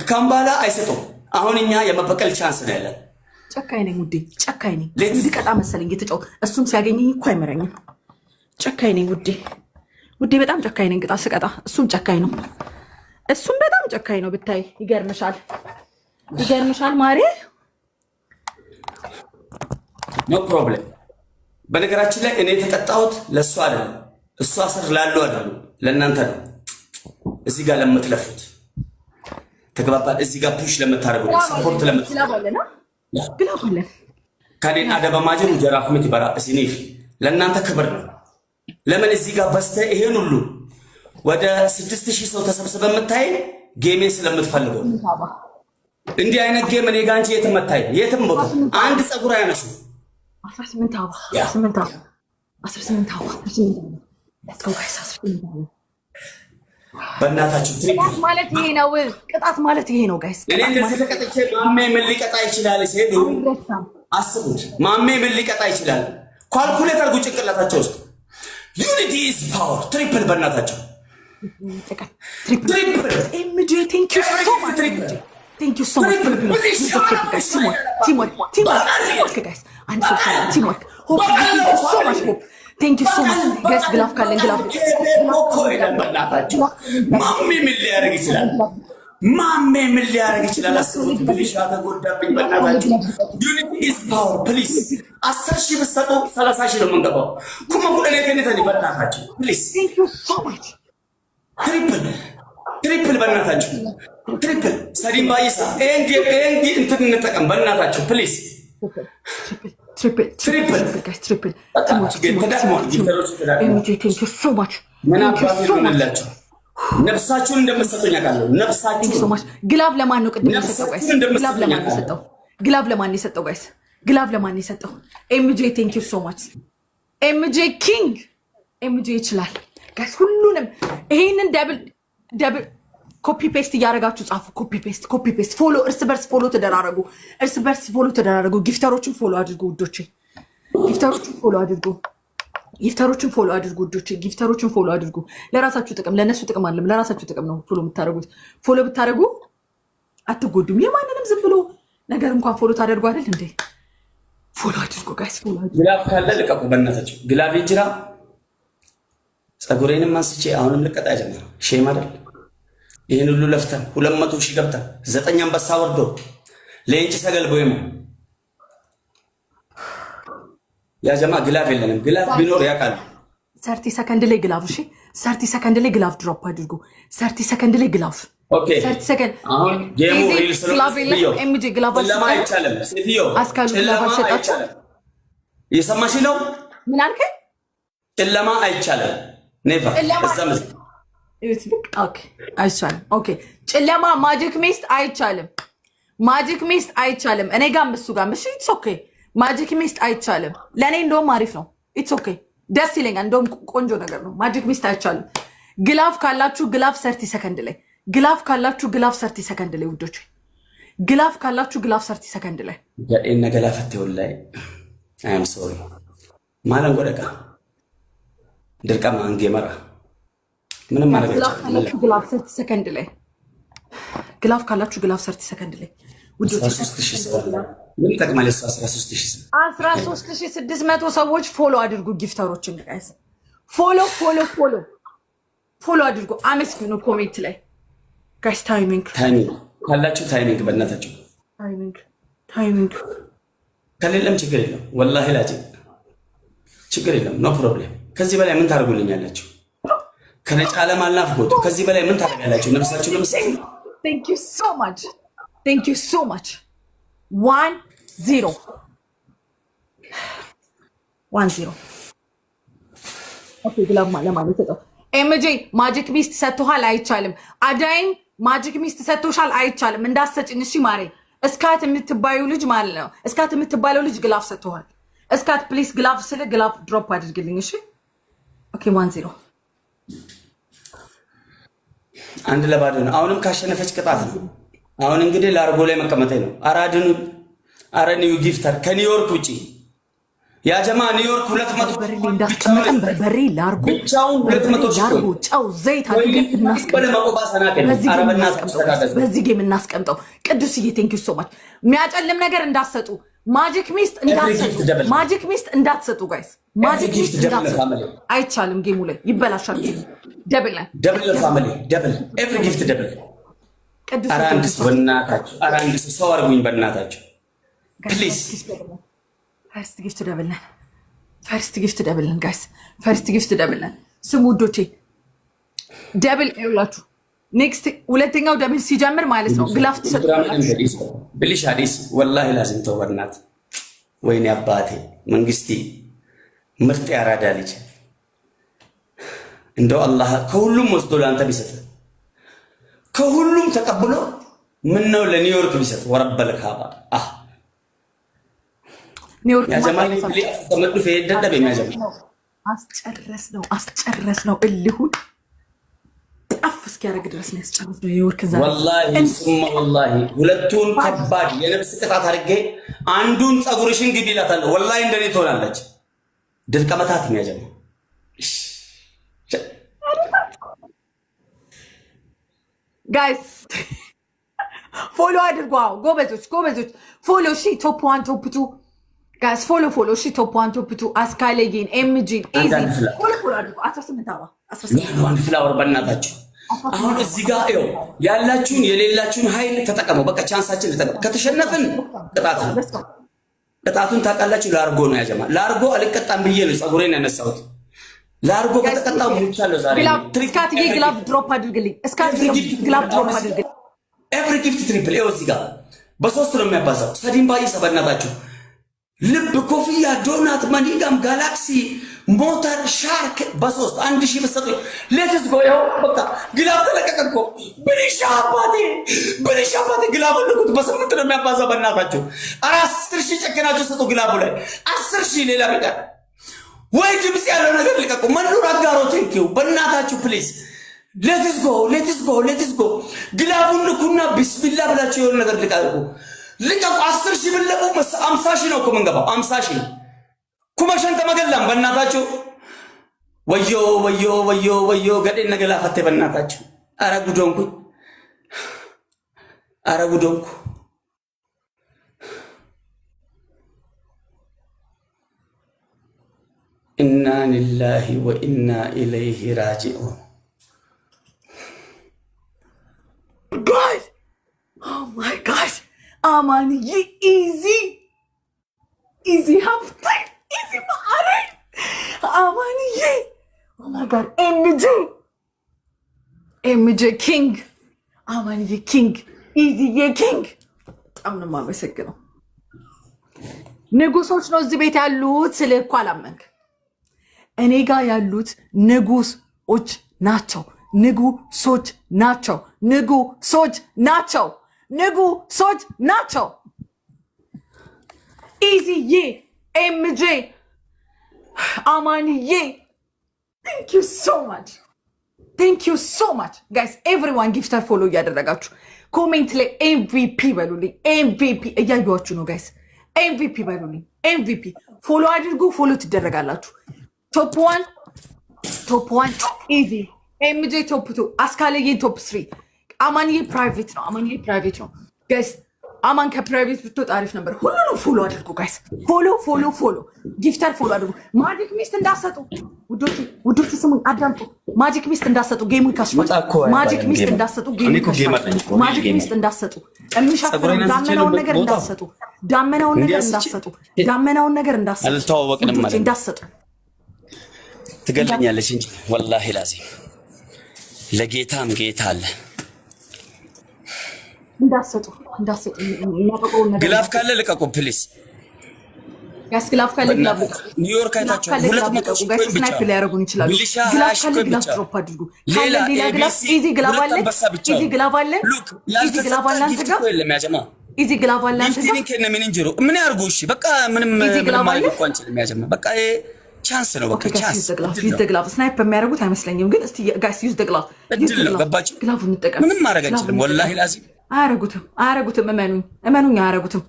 ካም በኋላ አይሰጡም። አሁን እኛ የመበቀል ቻንስ ነው ያለን። ጨካኝ ነኝ ውዴ፣ ጨካኝ ነኝ። እንዲቀጣ መሰለኝ የተጫወት እሱም ሲያገኘኝ እኮ አይመረኝም። ጨካኝ ነኝ ውዴ፣ በጣም ጨካኝ ነኝ። ቅጣ ስቀጣ እሱም ጨካኝ ነው፣ እሱም በጣም ጨካኝ ነው። ብታይ ይገርምሻል ማሬ። ኖ ፕሮብሌም። በነገራችን ላይ እኔ የተቀጣሁት ለእሱ አይደለም፣ እሱ ስር ላሉ አይደለም፣ ለእናንተ ነው። እዚህ ጋር ለምትለፉት ተግባባል። እዚህ ጋር ፑሽ ለምታደርጉ ሰፖርት ለምታደርጉ ካዴን አደባ ማጀሩ ጀራፍ ምት ይበራ እስኒፍ ለእናንተ ክብር ነው። ለምን እዚህ ጋር በስተ ይሄን ሁሉ ወደ 6000 ሰው ተሰብስበ የምታይ ጌሜ ስለምትፈልገው እንዲህ አይነት ጌም እኔ ጋር እንጂ የትም መታይ የትም ቦታ አንድ ፀጉር አያነሱ 18 አባ በእናታችሁ ቅጣት ማለት ይሄ ነው። ቅጣት ማለት ይሄ ነው ጋይስ። እኔ እንደዚህ ተቀጥቼ ማሜ ምን ሊቀጣ ይችላል? ሲሄዱ አስቡት። ማሜ ምን ሊቀጣ ይችላል? ኳልኩሌት አድርጉ ጭንቅላታቸው ውስጥ። ዩኒቲ ኢዝ ፓወር። ትሪፕል በእናታቸው ትሪፕል። ኤምጄ ቴንክ ዩ ሶ ማች ቴንክ ዩ ሶ ማች ጋይስ። ግላፍ ካለን ግላፍ ማሜ ምን ሊያደርግ ይችላል? አስቡት። ብልሻ ተጎዳብኝ በእናታችሁ። ዩኒቲ ኢዝ ፓወር ፕሊዝ። 10,000 ብትሰጡ 30,000 ነው የምንገባው። ኩማ ሁሌ ከነተኒ በእናታችሁ ፕሊዝ። ቴንክ ዩ ሶ ማች። ትሪፕል በእናታችሁ ትሪፕል። ሰዲም ባይሳ ኤንዲ እንትን እንጠቀም በእናታችሁ ፕሊዝ። ትሪፕል ነፍሳችሁን እንደምትሰጡኝ አውቃለሁ። ነፍሳችሁን ግላብ ለማን ነው ቅድም የሰጠው? ጋይስ ግላብ ለማን ነው የሰጠው? ጋይስ ግላብ ለማን ነው የሰጠው? ኤምጄ ቴንክ ዩ ሶ ማች። ኤምጄ ኪንግ ኤምጄ ይችላል ጋይስ። ሁሉንም ይሄንን ደብል ኮፒ ፔስት እያደረጋችሁ ጻፉ። ኮፒ ፔስት ፎሎ፣ እርስ በርስ ፎሎ ተደራረጉ። ጊፍተሮችን ፎሎ አድርጉ ውዶቼ። ጊፍተሮችን ፎሎ አድርጉ። ለራሳችሁ ጥቅም፣ ለነሱ ጥቅም አለም። ለራሳችሁ ጥቅም ነው ፎሎ የምታደርጉት። ፎሎ ብታደርጉ አትጎዱም። የማንንም ዝም ብሎ ነገር እንኳን ፎሎ ታደርጉ አይደል እንዴ? ፎሎ አድርጉ ጋይስ። ግላፍ ካለ ልቀቁ በእናታችሁ። ግላፍ ይጅራ ፀጉሬንም አንስቼ አሁንም ልቀጣ ጀመረ። ሼም አይደል? ይህን ሁሉ ለፍተን 200,000 ገብተን 9 አንበሳ ወርዶ ለእንጭ ሰገል ቦይማ ያጀማ ግላፍ የለንም። ግላፍ ቢኖር ያውቃል። 30 ሰከንድ ላይ ግላፍ። እሺ 30 ሰከንድ ላይ ግላፍ ድሮፕ አድርጉ። 30 ሰከንድ ላይ ግላፍ። ኦኬ 30 ሰከንድ አሁን ጌሙ ሪል ግላፍ የለም። ኤምጂ ግላፍ ጨለማ አይቻልም። ሴትዮ አስካሉ ግላፍ አልሰጣችሁ። እየሰማሽ ነው? ምን አልከኝ? ጨለማ አይቻልም። ኔቨር እዛም ኦኬ አይቻልም። ኦኬ ጨለማ ማጂክ ሚስት አይቻልም። ማጂክ ሚስት አይቻልም። እኔ ጋር እሱ ጋር እሺ ኢትስ ኦኬ። ማጂክ ሚስት አይቻልም። ለእኔ እንደውም አሪፍ ነው። ኢትስ ኦኬ ደስ ይለኛል። እንደውም ቆንጆ ነገር ነው። ማጂክ ሚስት አይቻልም። ግላፍ ካላችሁ ግላፍ 30 ሰከንድ ላይ ግላፍ ካላችሁ ግላፍ 30 ሰከንድ ላይ ውዶች፣ ግላፍ ካላችሁ ግላፍ 30 ሰከንድ ላይ ያኔ ገላፈት ወላይ አይ አም ሶሪ ማለን ጎደቃ ድርቀማ አንጌ መራ ምንም ማለት ነው። ግላፍ 30 ሰከንድ ላይ ግላፍ ካላችሁ ግላፍ 30 ሰከንድ ላይ ውዶች 13600 ሰዎች ፎሎ አድርጉ። ጊፍተሮችን ጋይስ ፎሎ አድርጉ። አመስግኑ ኮሜንት ላይ ጋይስ። ታይሚንግ ካላችሁ ታይሚንግ በእናታችሁ ታይሚንግ ከሌለም ችግር የለም። ወላሂ ላጅ ችግር የለም። ኖ ፕሮብሌም። ከዚህ በላይ ምን ታደርጉልኛላችሁ? ከነጭ ዓለም አልናፍቆት ከዚህ በላይ ምን ታደርጋላችሁ? ነፍሳችሁ ለምሳሌ Thank you so much. 1-0 ኦኬ ግላፍ ለማለት ነው። ኤምጄ ማጂክ ሚስት ሰጥቶሃል አይቻልም። አዳይም ማጂክ ሚስት ሰጥቶሻል አይቻልም። እንዳሰጭኝ እሺ ማሬ። እስካት የምትባዩ ልጅ ማለት ነው። እስካት የምትባለው ልጅ ግላፍ ሰጥቶሃል። እስካት ፕሊስ ግላፍ ስለ ግላፍ ድሮፕ አድርግልኝ እሺ። ኦኬ 1-0 አንድ ለባዶ ነው። አሁንም ካሸነፈች ቅጣት ነው። አሁን እንግዲህ ላርጎ ላይ መቀመጤ ነው። አራድኑ አረኒው ጊፍተር ከኒውዮርክ ውጪ ያ ጀማ ኒውዮርክ 200 እንዳስቀመጠን በርበሬ ላርጎ ብቻውን 200 ላርጎ ጨው ዘይት አድርገን እናስቀምጠው። በዚህ ጌም እናስቀምጠው። ቅዱስዬ ቴንክ ዩ ሶ ማች። የሚያጨልም ነገር እንዳትሰጡ። ማጂክ ሚስት እንዳትሰጡ ጋይስ። ማጂክ ሚስት እንዳትሰጡ አይቻልም። ጌሙ ላይ ይበላሻል። ደብል ፋሚሊ ደብል ኤቭሪ ጊፍት ደብል። አራንክስ በእናታችሁ አራንክስ ሰው አርጉኝ በእናታችሁ ፕሊዝ። ፈርስት ጊፍት ደብል ጋይስ። ፈርስት ጊፍት ደብል ስሙ ውዶቼ። ደብል ይውላችሁ። ኔክስት ሁለተኛው ደብል ሲጀምር ማለት ነው ግላፍ ትሰጣላችሁ። ብሊሽ አዲስ ወላሂ ላዝም ተው በእናት ወይኔ አባቴ መንግስቲ ምርጥ ያራዳ ልጅ እንደው አላህ ከሁሉም ወስዶ ለአንተ ቢሰጥ ከሁሉም ተቀብሎ ምን ነው ለኒውዮርክ ቢሰጥ ወረበል ካባ ኒውዮርክ ያ ጀማል ፕሊዝ ተመዱ ፈየደደ በሚያጀም አስጨረስ ነው እልሁን ጠፍ እስኪያደርግ ድረስ ነው ያስጨረስ ነው ኒውዮርክ። ዛሬ ወላሂ ሱማ ወላሂ ሁለቱን ከባድ የነፍስ ቅጣት አድርጌ አንዱን ጸጉርሽን ግቢ እላታለሁ። ወላሂ እንደኔ ትሆናለች። ድርቀመታት የሚያጀም ጋይስ ፎሎ አድርጉ። ጎበዞች ፎሎ እሺ። ቶፕ 1 ቶፕ 2 ጋይስ ፎሎ እሺ። ቶፕ 1 ቶፕ 2 አስካለጊን ኤምጂ ኢዚ ፎሎ አድርጉ። 18 አንድ ፍላወር በእናታችሁ። አሁን እዚህ ጋር ይኸው ያላችሁን የሌላችሁን ኃይል ተጠቀሙ። በቃ ቻንሳችን ተጠቀሙ። ከተሸነፍን ቅጣት ነው። ቅጣቱን ታውቃላችሁ። ላርጎ ነው ያጀማ። ላርጎ አልቀጣም ብዬ ነው ጸጉሬን ያነሳሁት። ላርጎ ከተቀጣው ሙቻለሁ ዛሬ። እስካትዬ ግላፍ ድሮፕ አድርግልኝ። እስካትዬ ግላፍ ድሮፕ አድርግልኝ። ኤቭሪ ጊፍት ትሪፕል ይኸው እዚህ ጋር በሶስት ነው የሚያባዛው። ሰዲም ባይ ሰበናታችሁ ልብ፣ ኮፍያ፣ ዶናት፣ ማኒጋም፣ ጋላክሲ፣ ሞተር፣ ሻርክ በሶስት 1000 በሰጡ ሌትስ ጎ። ይኸው በቃ ግላፍ ተለቀቀ እኮ። ብልሻ አባቴ ግላፍ ልኩት በስምንት ነው የሚያባዛው። በእናታችሁ 10,000 ጨክናችሁ ስጡ ግላፉ ላይ 10,000 ሌላ ቢቀር ወይ ድምጽ ያለው ነገር ልቀቁ። መኑር አጋሮ ቴንኪው በእናታችሁ ፕሊዝ። ሌትስ ጎ ግላፉን ልኩና ቢስሚላ ብላችሁ የሆነ ነገር ልቀቁ። 10,000 ብለቁ 50,000 ነው እኮ የምንገባው 50,000 ኩመሸን ተመገላም በእናታችሁ። ወዮ ገዴን ነገላ ፈቴ በእናታችሁ። አረ ጉዶንኩ ኢና ሊላሂ ወኢና ኢለይሂ ራጂዑን። Guys, oh my gosh, አማንዬ ኢዚ ሀብታይ ኢዚ ማአረኝ አማንዬ my God, MJ king, አማንዬ king, ኢዚዬ king። በጣም ነው የማመሰግነው። ንጉሶች ነው እዚህ ቤት ያሉት ስልህ እኮ አላመንክ። እኔ ጋር ያሉት ንጉሶች ናቸው። ንጉሶች ናቸው። ንጉሶች ናቸው። ንጉሶች ናቸው። ኢዚዬ ኤምጄ አማንዬ thank you so much. Thank you so much. Guys, everyone ጊፍተር ፎሎ እያደረጋችሁ ኮሜንት ላይ ኤምቪፒ በሉልኝ። ኤምቪፒ እያዩዋችሁ ነው ጋይስ። ኤምቪፒ በሉልኝ። ኤምቪፒ ፎሎ አድርጉ። ፎሎ ትደረጋላችሁ። ቶፕ 1 ኢዚ ኤምጄ ቶፕ 2 አስካለዬ ቶፕ 3 አማንዬ ፕራይቬት ነው። አማንዬ ፕራይቬት ነው ጋይስ። አማን ከፕራይቬት ብትወጣ አሪፍ ነበር። ሁሉንም ፎሎ አድርጉ ጋይስ። ፎሎ ጊፍተር ፎሎ አድርጉ። ማጂክ ሚስት እንዳሰጡ ውዶች ስሙኝ፣ አዳምጡ። ማጂክ ሚስት እንዳሰጡ ጌሙ ይካሽፋል። ማጂክ ሚስት እንዳሰጡ ጌሙ ይካሽፋል። ማጂክ ሚስት እንዳሰጡ እምሻፈሩ ዳመናውን ነገር እንዳሰጡ ዳመናውን ነገር እንዳሰጡ አልተዋወቅንም ማለት እንዳሰጡ ትገልኛለች እንጂ ወላሂ ላዚ ለጌታም ጌታ አለ። እንዳሰጡ የሚያጠቀውን ነገር ግላፍ ካለ ልቀቁ ፕሊስ። ጋስ ግላፍ ካለ ግላፍ ኒውዮርክ አይታችሁ 200 ጋስ ስናይፕ ሊያረጉን ይችላሉ። ግላፍ ካለ ግላፍ ድሮፕ አድርጉ። ሌላ ግላፍ ኢዚ ግላፍ አለ። ኢዚ ግላፍ አለ። ኢዚ ግላፍ አለ። አንተ ጋር ኢዚ ግላፍ አለ። አንተ ጋር ከነ ምን እንጀሮ ምን ያርጉ? እሺ በቃ ምንም ማለት እንኳን እንችላለን። ያጀማ በቃ ቻንስ ነው። በቃ ቻንስ ዩዝ ደ ግላፍ ስናይፕ የሚያደርጉት አይመስለኝም፣ ግን እስቲ ጋይስ ዩዝ ደ ግላፍ ገባችሁ? ግላፉን እንጠቀም። ምንም ማድረግ አንችልም። ወላሂ ላዚ አያረጉትም። እመኑኝ አያረጉትም።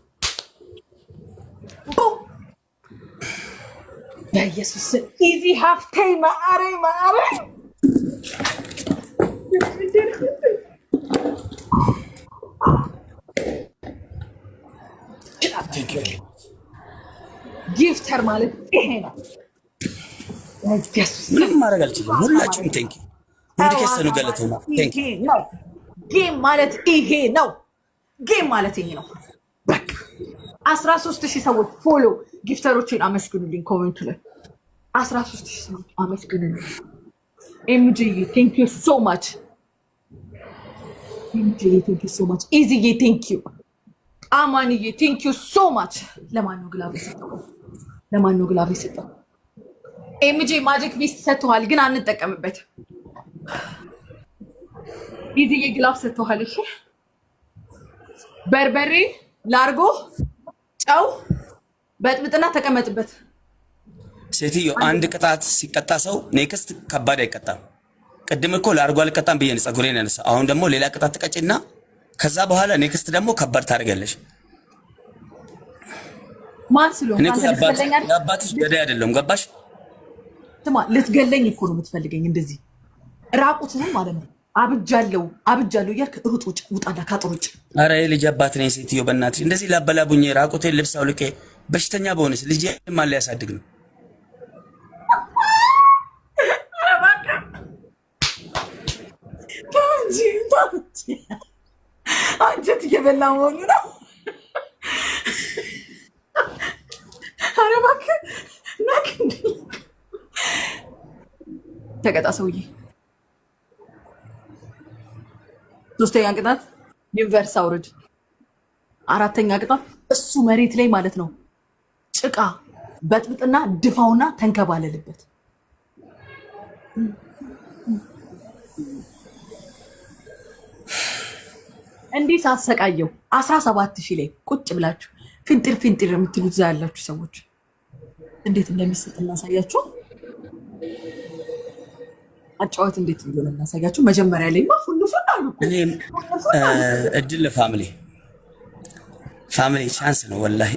በኢየሱስ ኢዚ ሃፍቴ ማአሬ ጊፍተር ማለት ይሄ ነው። ምንም ማድረግ አልችልም። ሁላችሁም ቴንክ ዩ እንድከሰኑ ገለተው ነው። ቴንክ ዩ ጌም ማለት ይሄ ነው። ጌም ማለት ይሄ ነው። በቃ 13000 ሰዎች ፎሎ ጊፍተሮችን አመስግኑልኝ። ኮሜንት ላይ 13000 ሰዎች አመስግኑልኝ። ኤምጂ ቴንክ ዩ ሶ ማች። ኤምጂ ቴንክ ዩ ሶ ማች። ኢዚዬ ቴንክ ዩ። አማንዬ ቴንክ ዩ ሶ ማች። ለማን ነው ግላፍ የሰጠው? ኤምጂ ማጂክ ቢስት ሰጥቷል፣ ግን አንጠቀምበት። ኢዚዬ ግላፍ ሰጥቷል። እሺ በርበሬ ላርጎ ጨው በጥብጥና ተቀመጥበት። ሴትዮ አንድ ቅጣት ሲቀጣ ሰው ኔክስት ከባድ አይቀጣም። ቅድም እኮ ላርጎ አልቀጣም ብዬ ፀጉሬን ያነሳ። አሁን ደግሞ ሌላ ቅጣት ትቀጭና ከዛ በኋላ ኔክስት ደግሞ ከባድ ታደርጋለሽ። ማን ስለሆነ የአባትሽ ገዳይ አይደለም። ገባሽ? ስማ ልትገለኝ እኮ ነው የምትፈልገኝ። እንደዚህ ራቁትንም ማለት ነው። አብጃለሁ እያልክ ሩጥ ውጣና ካጥር ውጭ። ኧረ የልጅ አባት ነኝ ሴትዮ፣ በእናትሽ እንደዚህ ላበላቡኝ ራቁቴን ልብስ አውልቄ በሽተኛ በሆነስ ልጄ ማን ሊያሳድግ ነው? አንጀት እየበላ መሆኑ ነው። ኧረ እባክህ ተቀጣ ሰውዬ። ሶስተኛ ቅጣት ዩኒቨርስ አውርድ። አራተኛ ቅጣት እሱ መሬት ላይ ማለት ነው ጭቃ በጥብጥና ድፋውና ተንከባለልበት። እንዲህ ሳሰቃየው 17000 ላይ ቁጭ ብላችሁ ፊንጥር የምትሉት እዛ ያላችሁ ሰዎች እንዴት እንደሚሰጥ እናሳያችሁ። አጫወት እንዴት እንደሆነ እናሳያችሁ። መጀመሪያ ላይ ማፉን አሉ። እኔም እድል ለፋሚሊ ቻንስ ነው ወላሂ።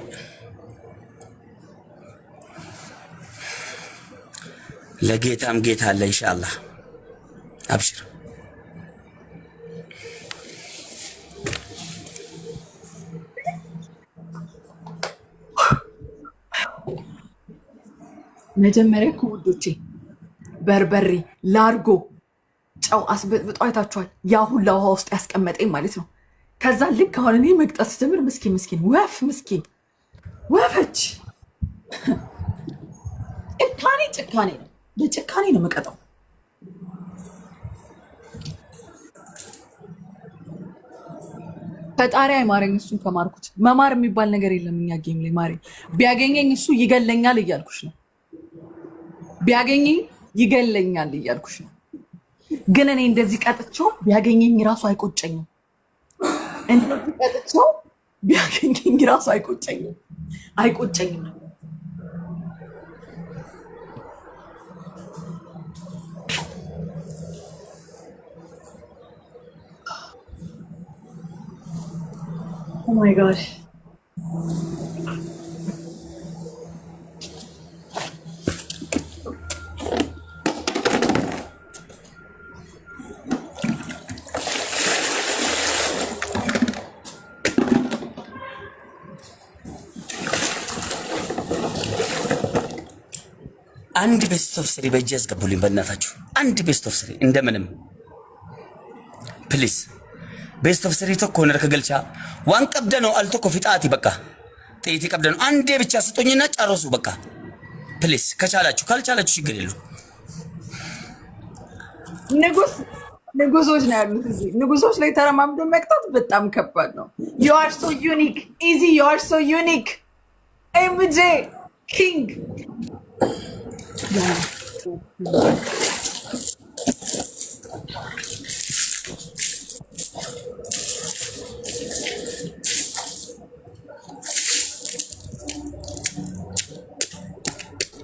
ለጌታም ጌታ አለ ኢንሻአላህ። አብሽር። መጀመሪያ ውዶቼ በርበሬ ላርጎ ጨው አስበጥብጦ አይታችኋል። ያ ሁላ ውሃ ውስጥ ያስቀመጠኝ ማለት ነው። ከዛ ልክ አሁን እኔ መቅጣት ጀምር። ምስኪን ወፈች። ጭካኔ ነው። በጭካኔ ነው መቀጣው። ፈጣሪ አይማረኝ እሱን ከማርኩት መማር የሚባል ነገር የለም እኛ ጌም ላይ ማሪ ቢያገኘኝ እሱ ይገለኛል እያልኩሽ ነው ቢያገኘኝ ይገለኛል እያልኩሽ ነው ግን እኔ እንደዚህ ቀጥቼው ቢያገኘኝ ራሱ አይቆጨኝም እንደዚህ ቀጥቼው ቢያገኘኝ ራሱ አይቆጨኝም Oh my gosh. አንድ ቤስት ኦፍ 3 በእጅ ያስገቡልኝ በእናታችሁ አንድ ቤስት ኦፍ 3 እንደምንም ፕሊዝ ቤስት ኦፍ 3 ተኮ ነር ከገልቻ ዋን ቀብደ ነው አልቶ ኮፊጣቲ በቃ ጥይት ቀብደ ነው አንዴ ብቻ ስጡኝና ጨርሱ በቃ ፕሊዝ ከቻላችሁ ካልቻላችሁ ችግር የለው ንጉሶች ነው ያሉት እዚህ ንጉሶች ላይ ተረማምዶ መቅጣት በጣም ከባድ ነው you are so unique easy you are so unique MJ king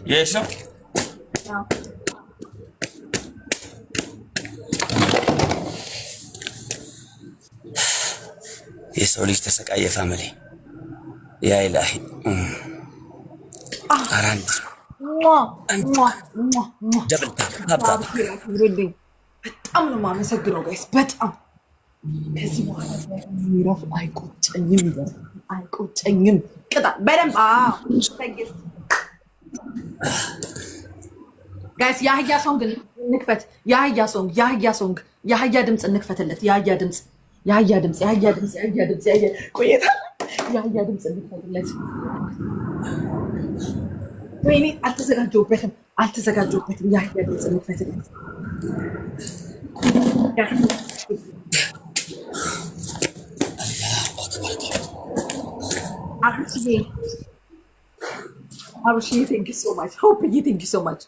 Yes, sir. No. የሰው ልጅ ተሰቃየ ፋሚሊ ያ ኢላሂ አራንድ ደብል ታፕ በጣም ነው የማመሰግነው ጋይስ በጣም ከዚህ በኋላ ሚራፍ አይቆጨኝም ቅጣ በደንብ ጋይስ ያህያ ሶንግ እንክፈት ያህያ ድምጽ እንክፈትለት ያህያ ድምጽ ቆየታ ያህያ ድምጽ እንክፈትለት ወይኔ አልተዘጋጀሁበትም ያህያ ድምጽ እንክፈትለት Arushi, thank you so much. Hope you thank you so much.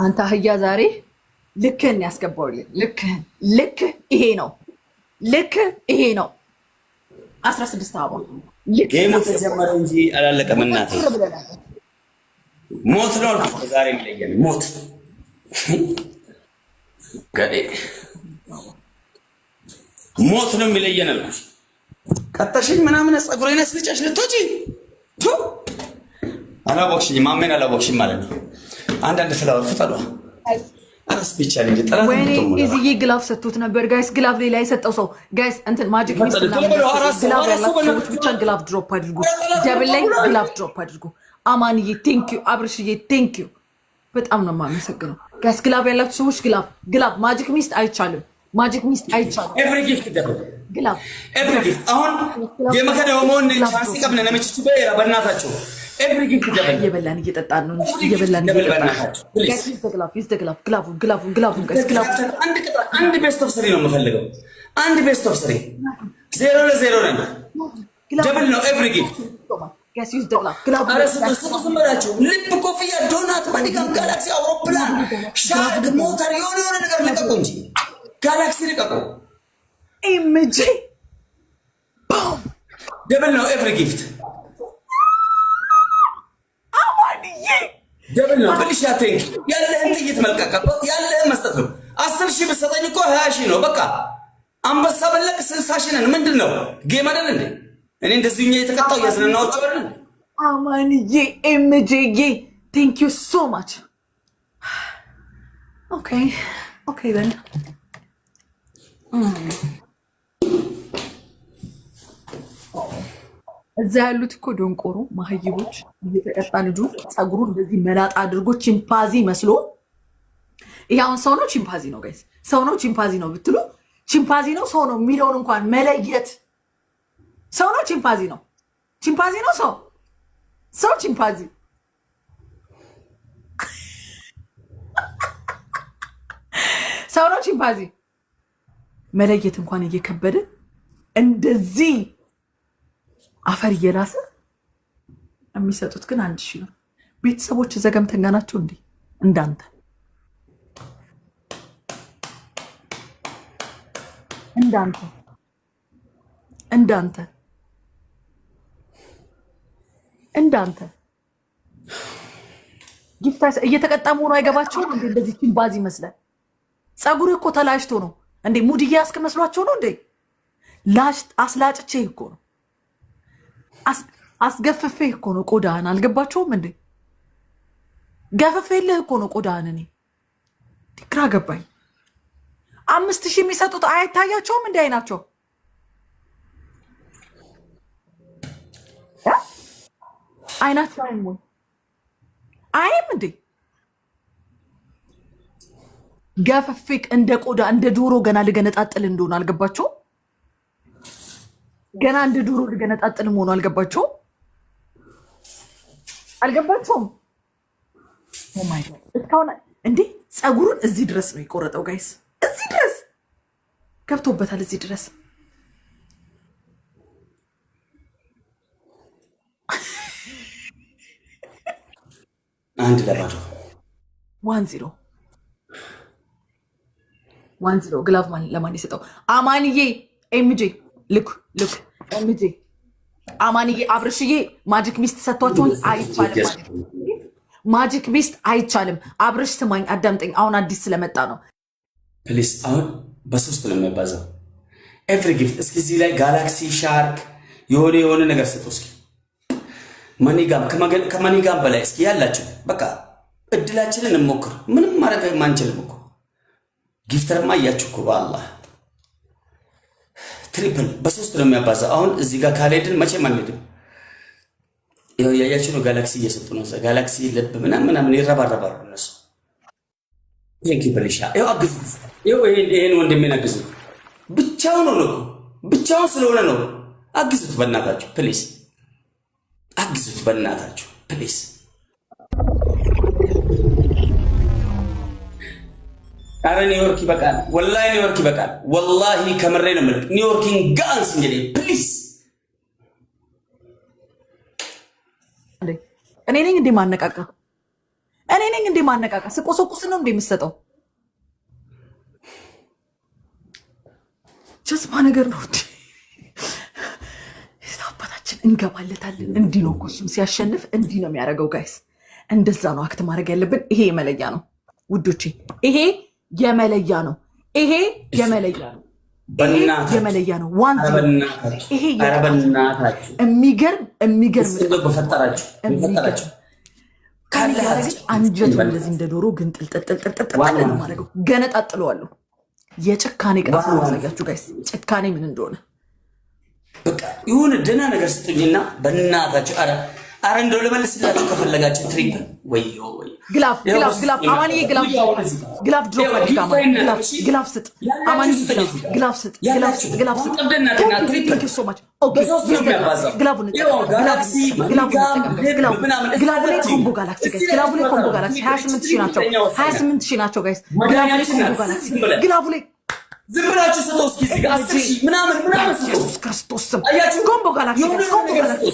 አንተ አህያ ዛሬ ልክህን ያስገባውልኝ ልክ ይሄ ነው 16 አባ ጌሙ ተጀመረ እንጂ አላለቀም እናቴ ሞት ነው ዛሬ የሚለየን ሞት ገዴ ሞት ነው የሚለየን አልኩሽ ቀጠሽኝ ምናምን ጸጉሬን አስልጨሽ ልትወጪ አላቦክሽኝ ማሜን አላቦክሽኝ ማለት ነው አንዳንድ ፍላወር ፍጠሏ አራስ ብቻ ልጅ ጠላት ወይኔ እዚህ ግላፍ ሰጥቶት ነበር ጋይስ ግላፍ ላይ ሰጠው ሰው ጋይስ እንትን ማጂክ ሚስት ግላፍ ያላችሁ ብቻ ግላፍ ድሮፕ አድርጉ ደብል ላይ ግላፍ ድሮፕ አድርጉ አማንዬ ቴንክ ዩ አብርሽዬ ቴንክ ዩ በጣም ነው የማመሰግነው ጋይስ ግላፍ ያላችሁ ሰዎች ግላፍ ማጂክ ሚስት አይቻልም ኤቭሪ ጊፍት ደብል ግላፍ ኤቭሪ ጊፍት አሁን የመከደው ሞን ቻንስ ቀብነ ለመችቱ በራ በእናታችሁ ኤቭሪ ጊፍት ደብል እየበላን እየጠጣን ነው እየበላን ግላፉ አንድ ቤስት ኦፍ 3 ነው የምፈልገው አንድ ቤስት ኦፍ 3 0-0 ነን ደብል ነው ኤቭሪ ጊፍት ጋይስ ዩዝ ግላፍ አረስቱ ልብ ኮፍያ ዶናት ማዲጋም ጋላክሲ አውሮፕላን ሻርክ ሞተር የሆነ ነገር ልቀቁ እንጂ ጋላክሲ ልቀቁ ኤምጂ ደብል ነው ኤቭሪ ጊፍት ደብል ነው ብልሽ ያቴንክ ያለህን ጥይት መልቀቅ ያለህን መስጠት ነው 10,000 ብትሰጠኝ እኮ 20,000 ነው በቃ አንበሳ በለቅ 60,000 ነን ምንድነው ጌም አይደል እንዴ እኔ እንደዚህኛ የተቀጣው ያስነናዎቹ አይደል? አማንዬ ኤምጄዬ ቴንክ ዩ ሶ ማች። ኦኬ ኦኬ then እዛ ያሉት እኮ ደንቆሮ ማህይቦች እየተቀጣ ልጁ ፀጉሩን እንደዚህ መላጣ አድርጎ ቺምፓዚ መስሎ ይሄ አሁን ሰው ነው ቺምፓዚ ነው ጋይስ? ሰው ነው ቺምፓዚ ነው ብትሉ ቺምፓዚ ነው ሰው ነው የሚለውን እንኳን መለየት ሰው ነው ቺምፓዚ ነው ቺምፓዚ ነው ሰው ቺምፓዚ ሰው ነው ቺምፓዚ መለየት እንኳን እየከበደ እንደዚህ አፈር እየላሰ የሚሰጡት ግን 1000 ነው። ቤተሰቦች ዘገምተኛ ናቸው እንዴ? እንዳንተ ጊፍታ እየተቀጣ መሆኑ አይገባቸውም እንዴ? እንደዚህ ቺምፓዚ ይመስላል። ፀጉር እኮ ተላጭቶ ነው እንዴ? ሙድ እያስክ መስሏቸው ነው እንዴ? አስላጭቼ እኮ ነው አስገፍፌ እኮ ነው ቆዳህን። አልገባቸውም እንዴ? ገፍፌልህ እኮ ነው ቆዳህን። እኔ ግራ ገባኝ። 5000 የሚሰጡት አይታያቸውም እንዴ? አይናቸው አይናቸው አይም እንዴ? ገፍፌክ እንደ ቆዳ እንደ ዶሮ ገና ልገነጣጥል እንደሆነ አልገባቸውም? ገና እንደ ዶሮ ልገነጣጥል መሆኑ አልገባቸውም? ኦ ማይ ጋድ! እስካሁን እንዴ ፀጉሩን እዚህ ድረስ ነው የቆረጠው ጋይስ። እዚህ ድረስ ገብቶበታል። እዚህ ድረስ አንድ ለባዶ 1-0 ግላቭ ለማን የሰጠው? አማንዬ ኤምጄ ልክ ኤምጄ አማንዬ አብርሽዬ ማጂክ ሚስት ሰጥቷቸውን አይቻልም። ማጂክ ሚስት አይቻልም። አብርሽ ስማኝ፣ አዳምጠኝ። አሁን አዲስ ስለመጣ ነው። ፕሊስ አሁን በ3 ነው የሚያባዛው ኤቭሪ ጊፍት። እስኪ እዚህ ላይ ጋላክሲ ሻርክ የሆነ ነገር ስጡ እስኪ። ማኒጋም ከማኒጋም በላይ እስኪ ያላችሁ በቃ እድላችንን እንሞክር። ምንም ማድረግ ማንችልም እኮ ጊፍተርማ እያችሁ እኮ በአላህ ትሪፕል በ3 ነው የሚያባዛው። አሁን እዚህ ጋር ካልሄድን መቼም አንሄድም። ይኸው ያያችሁ ነው። ጋላክሲ እየሰጡ ነው። ጋላክሲ ልብ ምናምን ይረባረባሉ እነሱ። ቴንክ ዩ ብልሻ ይኸው አግዙት። ይሄን ወንድሜን አግዙት። ብቻውን ነው እኮ ብቻውን ስለሆነ ነው። አግዙት በእናታችሁ ፕሊስ፣ አግዙት በእናታችሁ ፕሊስ። አረ ኒውዮርክ ይበቃል፣ ወላሂ ኒውዮርክ ይበቃል። ወላሂ ከምሬ ነው የምልህ። ኒውዮርኪን ጋንስ እንግዲህ ፕሊስ። እኔ ነኝ እንዴ ማነቃቃ? ስቆሰቁስ ነው እንዴ የምትሰጠው? ጀስማ ነገር ነው እንዴ? አባታችን እንገባለታለን። እንዲህ ነው እኮ እሱም ሲያሸንፍ እንዲህ ነው የሚያደርገው ጋይስ። እንደዛ ነው አክት ማድረግ ያለብን። ይሄ የመለያ ነው ውዶቼ፣ ይሄ የመለያ ነው። የመለያ ነው። ይሄ የሚገርም አንጀቱ እንደዚህ እንደ ዶሮ ግን ጥልጥልጥልጥል ነው ማድረገው። ገነጣጥለዋለሁ። የጭካኔ ቅጣት ማሳያችሁ ጋይስ፣ ጭካኔ ምን እንደሆነ በቃ የሆነ ደህና ነገር ስጡኝና በእናታችሁ አረ እንደው ልመልስላችሁ ከፈለጋችሁ ትሪፕል ወዮ ግላፍ አማንዬ ግላፍ ድሮፕ አድርጋማ ግላፍ ስጥ አማንዬ ግላፍ ስጥ ቴንክ ዩ ሶ ማች ኦኬ ግላፉ ላይ ኮምቦ ጋላክሲ ጋይስ ግላፉ ላይ ኮምቦ ጋላክሲ 28000 ናቸው ጋይስ ግላፉ ላይ ኮምቦ ጋላክሲ ግላፉ ላይ ዝም ብላችሁ ስጡ እስኪ እዚህ ጋር 10000 ምናምን ኢየሱስ ክርስቶስ ኮምቦ ጋላክሲ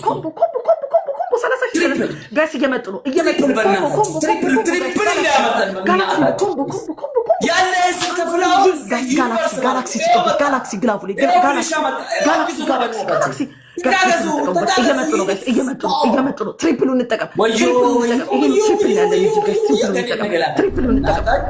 ኮምቦ ጋይስ እየመጡ ነው ትሪፕል ያለ ህዝብ ከፍላው ጋላክሲ ስጡበት ጋላክሲ ግላፉ ላይ ጋላክሲ እየመጡ ነው ትሪፕሉ እንጠቀም ይሄን ትሪፕል ያለ ትሪፕሉ እንጠቀም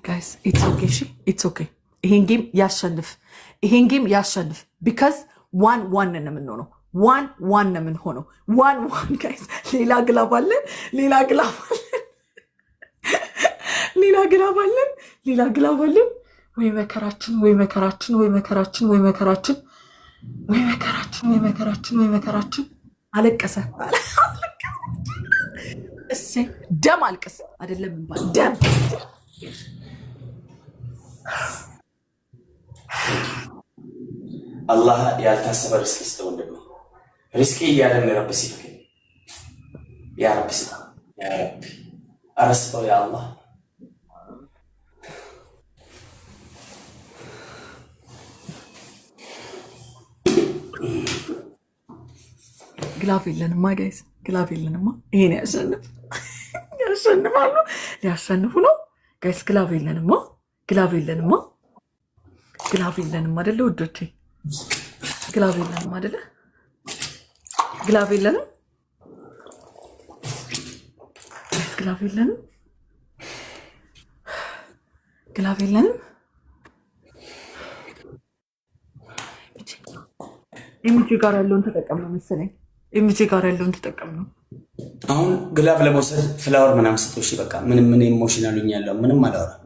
ጋይስ ኢትስ ኦኬ እሺ ኢትስ ኦኬ ይሄን ጌም ያሸንፍ ቢካዝ ዋን ነው የምንሆነው ዋን ነው የምንሆነው ዋን ጋይስ ሌላ ግላብ አለን ወይ መከራችን አለቀሰ እሰይ ደም አልቅስ አይደለም እንባል ደም الله يالتاسب رزق يستوندم رزقي يا رب سيفك يا رب سيفك يا رب أرسبه يا الله ግላፍ የለንማ ጋይስ ግላፍ የለንማ ይሄን ያሸንፋሉ ሊያሸንፉ ነው ጋይስ ግላፍ የለንማ አይደለ ውዶቼ ግላፍ የለንም አይደለ ግላፍ የለንም ኤምጂ ጋር ያለውን ተጠቀምነው መሰለኝ አሁን ግላፍ ለመውሰድ ፍላወር ምናምን ስትወሺ በቃ ምንም ኢሞሽናል ሆኛለሁ ምንም አላወራም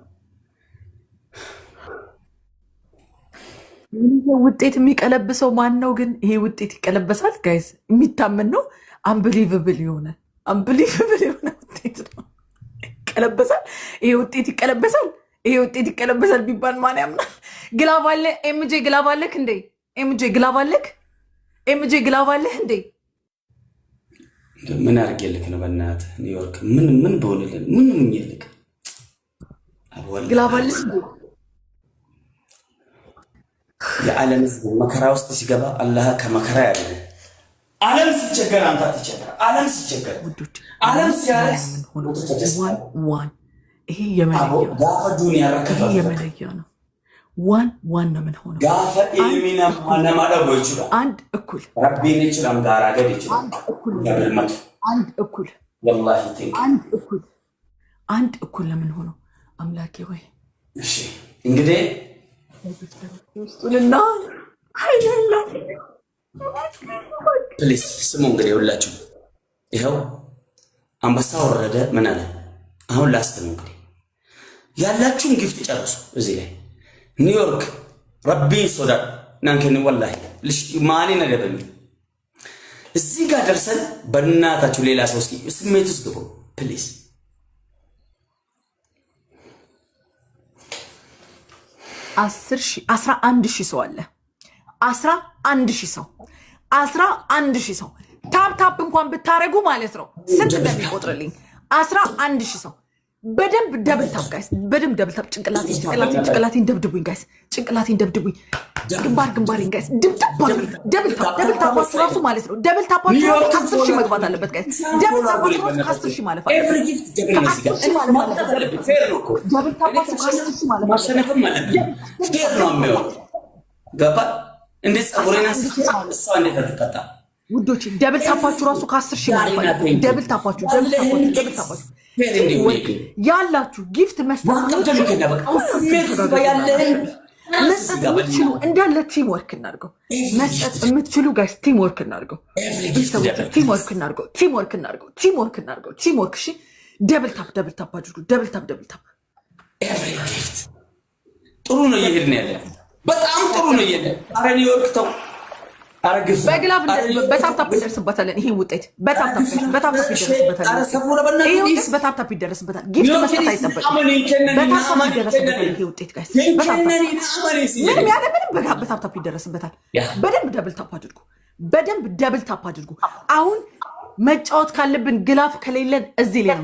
ውጤት የሚቀለብሰው ማን ነው ግን ይሄ ውጤት ይቀለበሳል ጋይስ የሚታመን ነው አንብሊቨብል የሆነ ውጤት ነው ይቀለበሳል ይሄ ውጤት ይቀለበሳል ቢባል ማን ያምናል ግላፍ አለ ኤምጄ ግላፍ አለክ እንዴ ኤምጄ ግላፍ አለህ እንዴ ምን አድርጌልክ ነው በእናትህ ኒውዮርክ ምን በሆነልን ምን ይልክ ግላፍ አለህ የዓለም ህዝብ መከራ ውስጥ ሲገባ አላህ ከመከራ ያድነን ዓለም ሲቸገር አንተ አትቸገር ዓለም ሲያረስ ዋን ይሄ የመለያ ነው ዋን ነው ምን ሆነ ጋፈ ኢልሚና ማነማዳው ይችላል አንድ እኩል ረቢን ይችላል ጋር አገድ ይችላል አንድ እኩል والله ቲንክ አንድ እኩል ለምን ሆነ አምላኬ ወይ እሺ እንግዲህ ውስጡንና አይደለ ፕሊስ ስሙ እንግዲህ ሁላችሁ ይሄው አንበሳ ወረደ ምን አለ አሁን ላስት ነው እንግዲህ ያላችሁን ጊፍት ጨርሱ እዚህ ላይ ኒውዮርክ ረቢ ሶዳ ናንከን ወላሂ ማኒ ነገበኝ እዚህ ጋር ደርሰን በእናታችሁ ሌላ ሰው ስሜት ውስጥ ግቡ ፕሊስ 11,000 ሰው አለ 11,000 ሰው ታፕ እንኳን ብታረጉ ማለት ነው ስንት እንደሚቆጥርልኝ 11,000 ሰው በደንብ ደብል ታፕ ጋይስ በደንብ ደብል ታፕ ጭንቅላቴን ደብድቡኝ ጋይስ ጭንቅላቴን ደብድቡኝ ግንባሬን ጋይስ ደብል ታፕ ራሱ ማለት ነው ደብል ታፕ ራሱ 10,000 መግባት አለበት ጋይስ ደብል ታፕ ራሱ 10,000 ማለት ነው ደብል ታፕ ራሱ 10,000 ማለት ነው ማሸነፍም ማለት ፌር ነው የሚሆነው ገባ እንዴት ጸጉሬና እሷ እንዴት ተቀጣ ውዶች ደብል ታፓችሁ ራሱ ከ10,000 ማለት ነው ደብል ታፓችሁ ያላችሁ ጊፍት መስጠት የምትችሉ እንዳለ ቲም ወርክ እናድርገው መስጠት የምትችሉ ጋይስ ቲም ወርክ እናድርገው ቲም ወርክ እሺ ደብል ታፕ አድርጉ ደብል ታፕ ጥሩ ነው እየሄድን ያለ በጣም ጥሩ ነው እየሄድን አረ ኒውዮርክ ተው በግላፍ በታፕታፕ ይደርስበታለን ይሄን ውጤት በታፕታፕ ይደርስበታል ጊፍት መስጠት አይጠበቅም በታፕታፕ ይደርስበታል ይሄ ውጤት ጋይስ ምንም ያለ ምንም በታፕታፕ ይደርስበታል በደንብ ደብል ታፕ አድርጉ አሁን መጫወት ካለብን ግላፍ ከሌለን እዚህ ላይ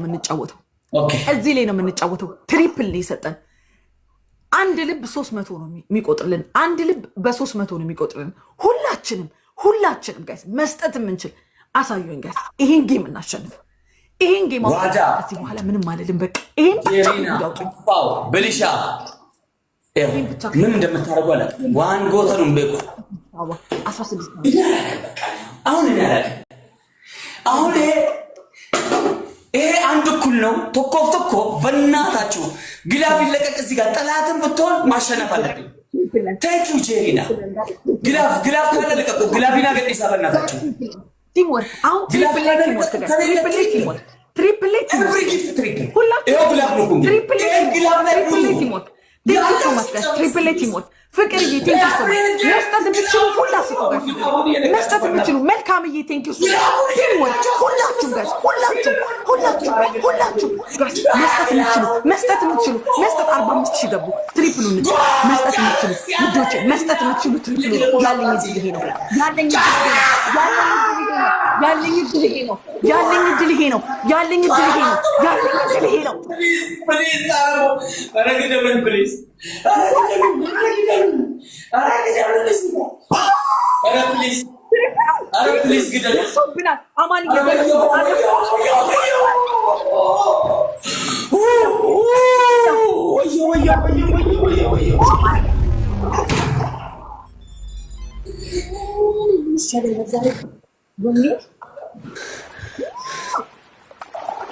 ነው የምንጫወተው ትሪፕል ነው የሰጠን አንድ ልብ 300 ነው የሚቆጥርልን አንድ ልብ በ300 ነው የሚቆጥርልን ሁላችንም ጋይስ መስጠት የምንችል አሳዩኝ ጋይስ ይሄን ጌም እናሸንፍ ይሄን ጌም አውጥተን በኋላ ምንም አይደለም በቃ ይሄን ብልሻ ምን እንደምታደርጉ አለ ዋን ጎተሩን በቁ 16 አሁን እኔ አላውቅም ነው ተኮፍተኮ በእናታችሁ ግላፍ ይለቀቅ እዚህ ጋር ጠላትን ብትሆን ማሸነፍ አለብኝ ታንክ ዩ ጄሪና ግላፍ ካለ ለቀቁ ግላፊና ገዲሳ በእናታችሁ ቲምወርክ አሁን ትሪፕሌት ኤቭሪ ጊፍት ትሪፕል ሁላችሁ ይሄ ግላፍ ነው ትሪፕሌት ፍቅርዬ ቴንኪው መስጠት የምትችሉ መስጠት የምትችሉ መልካምዬ ቴንኪው ሁላችሁ መስጠት የምትችሉ 45,000 ገቡ ትሪፕሉ መስጠት የምትችሉ ትሪፕሉ ያለኝ እድል ይሄ ነው please get it.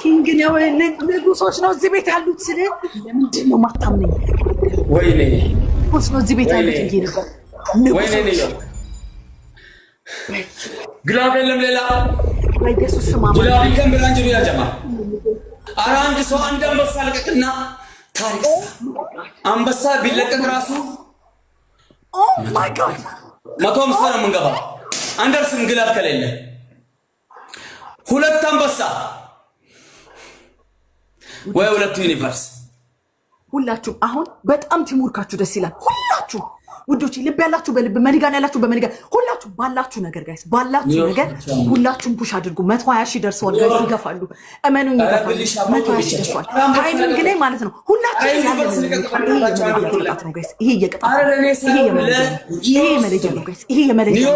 ኪንግ ነው ንጉሶች ነው እዚህ ቤት ያሉት ስለ ለምንድን ነው ማታምነኝ ወይኔ ንጉሶች ነው እዚህ ቤት ያሉት እንጂ ነበር ወይኔ ግላፍ የለም ሌላ ኢየሱስ ማማ ግላፍ ከንብራንጅ ያ ጀማ አንድ ሰው አንድ አንበሳ ለቀቅና ታሪክ አንበሳ ቢለቀቅ ራሱ ኦ ማይ ጋድ መቶ መስፈር መንገባ አንደርስም ግላፍ ከሌለ ሁለት አንበሳ ወይ ሁለት ዩኒቨርስ ሁላችሁ አሁን በጣም ቲሙርካችሁ ደስ ይላል ሁላችሁ ውዶች ልብ ያላችሁ በልብ መኒጋን ያላችሁ በመኒጋን ሁላችሁ ባላችሁ ነገር ጋይስ ባላችሁ ነገር ሁላችሁም ፑሽ አድርጉ 120,000 ደርሰዋል ጋይስ ይገፋሉ እመኑኝ ይገፋሉ 120,000 ደርሰዋል ታይሚንግ ላይ ማለት ነው ሁላችሁ ይሄ የመለያ ነው ጋይስ ይሄ የመለያ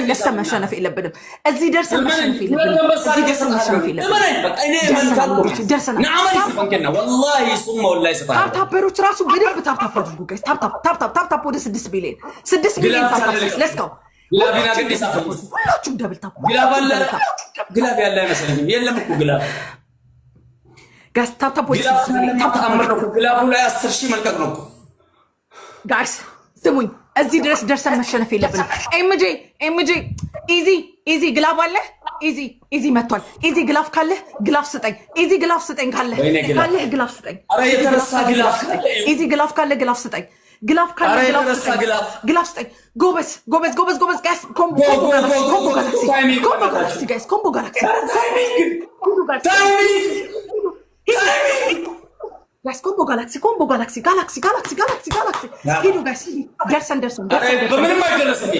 ለፍተን መሸነፍ የለብንም እዚህ ደርሰን መሸነፍ የለብንም ታፕታፐሮች ራሱ በደንብ ታፕታፕ አድርጉ ጋይስ ታፕታፕ ወደ 6 ቢሊዮን 6 ቢሊዮን ታፕታፕ ሌትስ ጎ ግላቢና ገዲሳ ሁላችሁም ደብል ታፕ ግላብ ያለ አይመስለኝም የለም እኮ ግላብ ጋይስ ታፕታፕ ወደ 6 ቢሊዮን ታፕታፕ ግላቡ ላይ 10,000 መልቀቅ ነው ጋይስ ስሙኝ እዚህ ድረስ ደርሰን መሸነፍ የለብንም ኤምጄ ኢዚ ግላብ አለ ኢዚ መጥቷል ኢዚ ግላፍ ካለ ግላፍ ስጠኝ ኢዚ ግላፍ ስጠኝ ካለ ግላፍ ስጠኝ አረ የተረሳ ግላፍ ኢዚ ግላፍ ካለ ግላፍ ስጠኝ ግላፍ ካለ ግላፍ ስጠኝ ጎበዝ ጋይስ ኮምቦ ጋላክሲ ጋይስ ኮምቦ ጋላክሲ ጋይስ ኮምቦ ጋላክሲ ሂዱ ጋይስ ደርሰን በምንም አይደረስም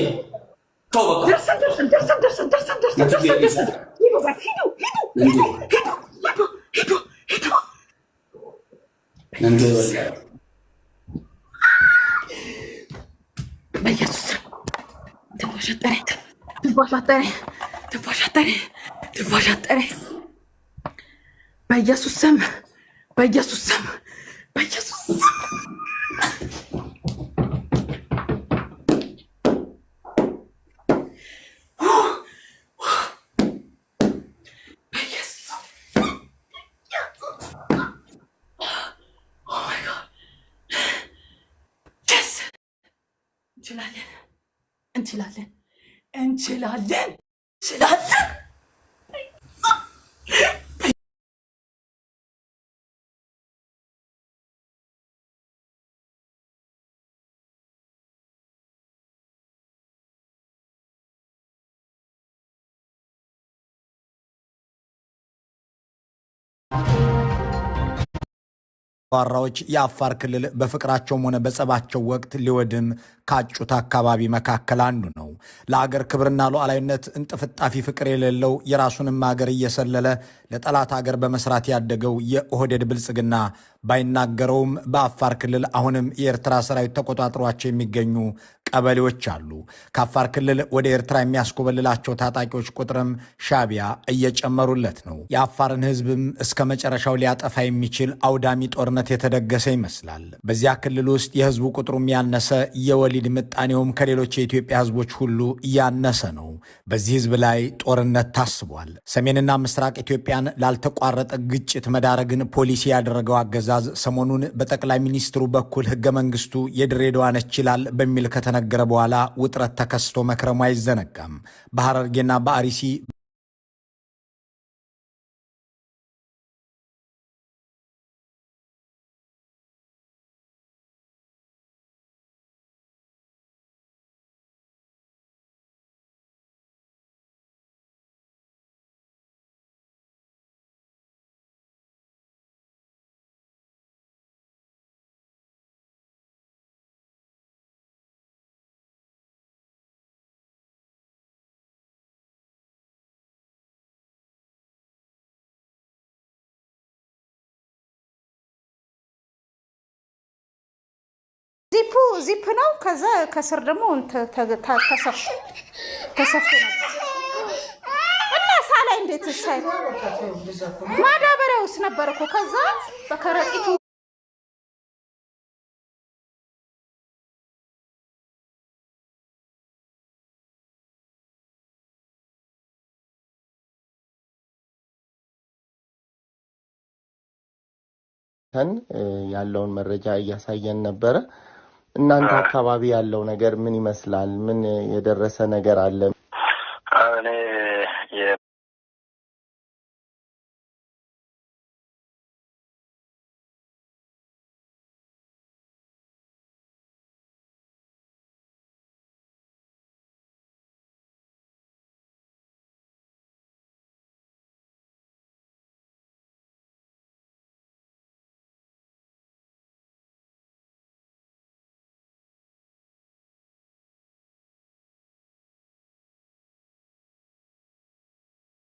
በኢየሱስ ትንፋሽ በኢየሱስ ስም እንችላለን ዋራዎች የአፋር ክልል በፍቅራቸውም ሆነ በጸባቸው ወቅት ሊወድም ካጩት አካባቢ መካከል አንዱ ነው። ለአገር ክብርና ሉዓላዊነት እንጥፍጣፊ ፍቅር የሌለው የራሱንም አገር እየሰለለ ለጠላት አገር በመስራት ያደገው የኦህዴድ ብልጽግና ባይናገረውም በአፋር ክልል አሁንም የኤርትራ ሰራዊት ተቆጣጥሯቸው የሚገኙ ቀበሌዎች አሉ። ከአፋር ክልል ወደ ኤርትራ የሚያስኮበልላቸው ታጣቂዎች ቁጥርም ሻዕቢያ እየጨመሩለት ነው። የአፋርን ህዝብም እስከ መጨረሻው ሊያጠፋ የሚችል አውዳሚ ጦርነት የተደገሰ ይመስላል። በዚያ ክልል ውስጥ የህዝቡ ቁጥሩም ያነሰ፣ የወሊድ ምጣኔውም ከሌሎች የኢትዮጵያ ህዝቦች ሁሉ ያነሰ ነው። በዚህ ህዝብ ላይ ጦርነት ታስቧል። ሰሜንና ምስራቅ ኢትዮጵያን ላልተቋረጠ ግጭት መዳረግን ፖሊሲ ያደረገው አገዛዝ ሰሞኑን በጠቅላይ ሚኒስትሩ በኩል ህገ መንግስቱ የድሬዳዋ ነች ይላል በሚል ከተነገረ በኋላ ውጥረት ተከስቶ መክረሙ አይዘነጋም። በሐረርጌና በአርሲ ዚፕ ነው። ከዛ ከስር ደግሞ ተሰፍቶ ነበር እና ሳላይ እንዴት ሳይ ማዳበሪያ ውስጥ ነበር እኮ። ከዛ በከረጢቱ ያለውን መረጃ እያሳየን ነበረ። እናንተ አካባቢ ያለው ነገር ምን ይመስላል? ምን የደረሰ ነገር አለ? እኔ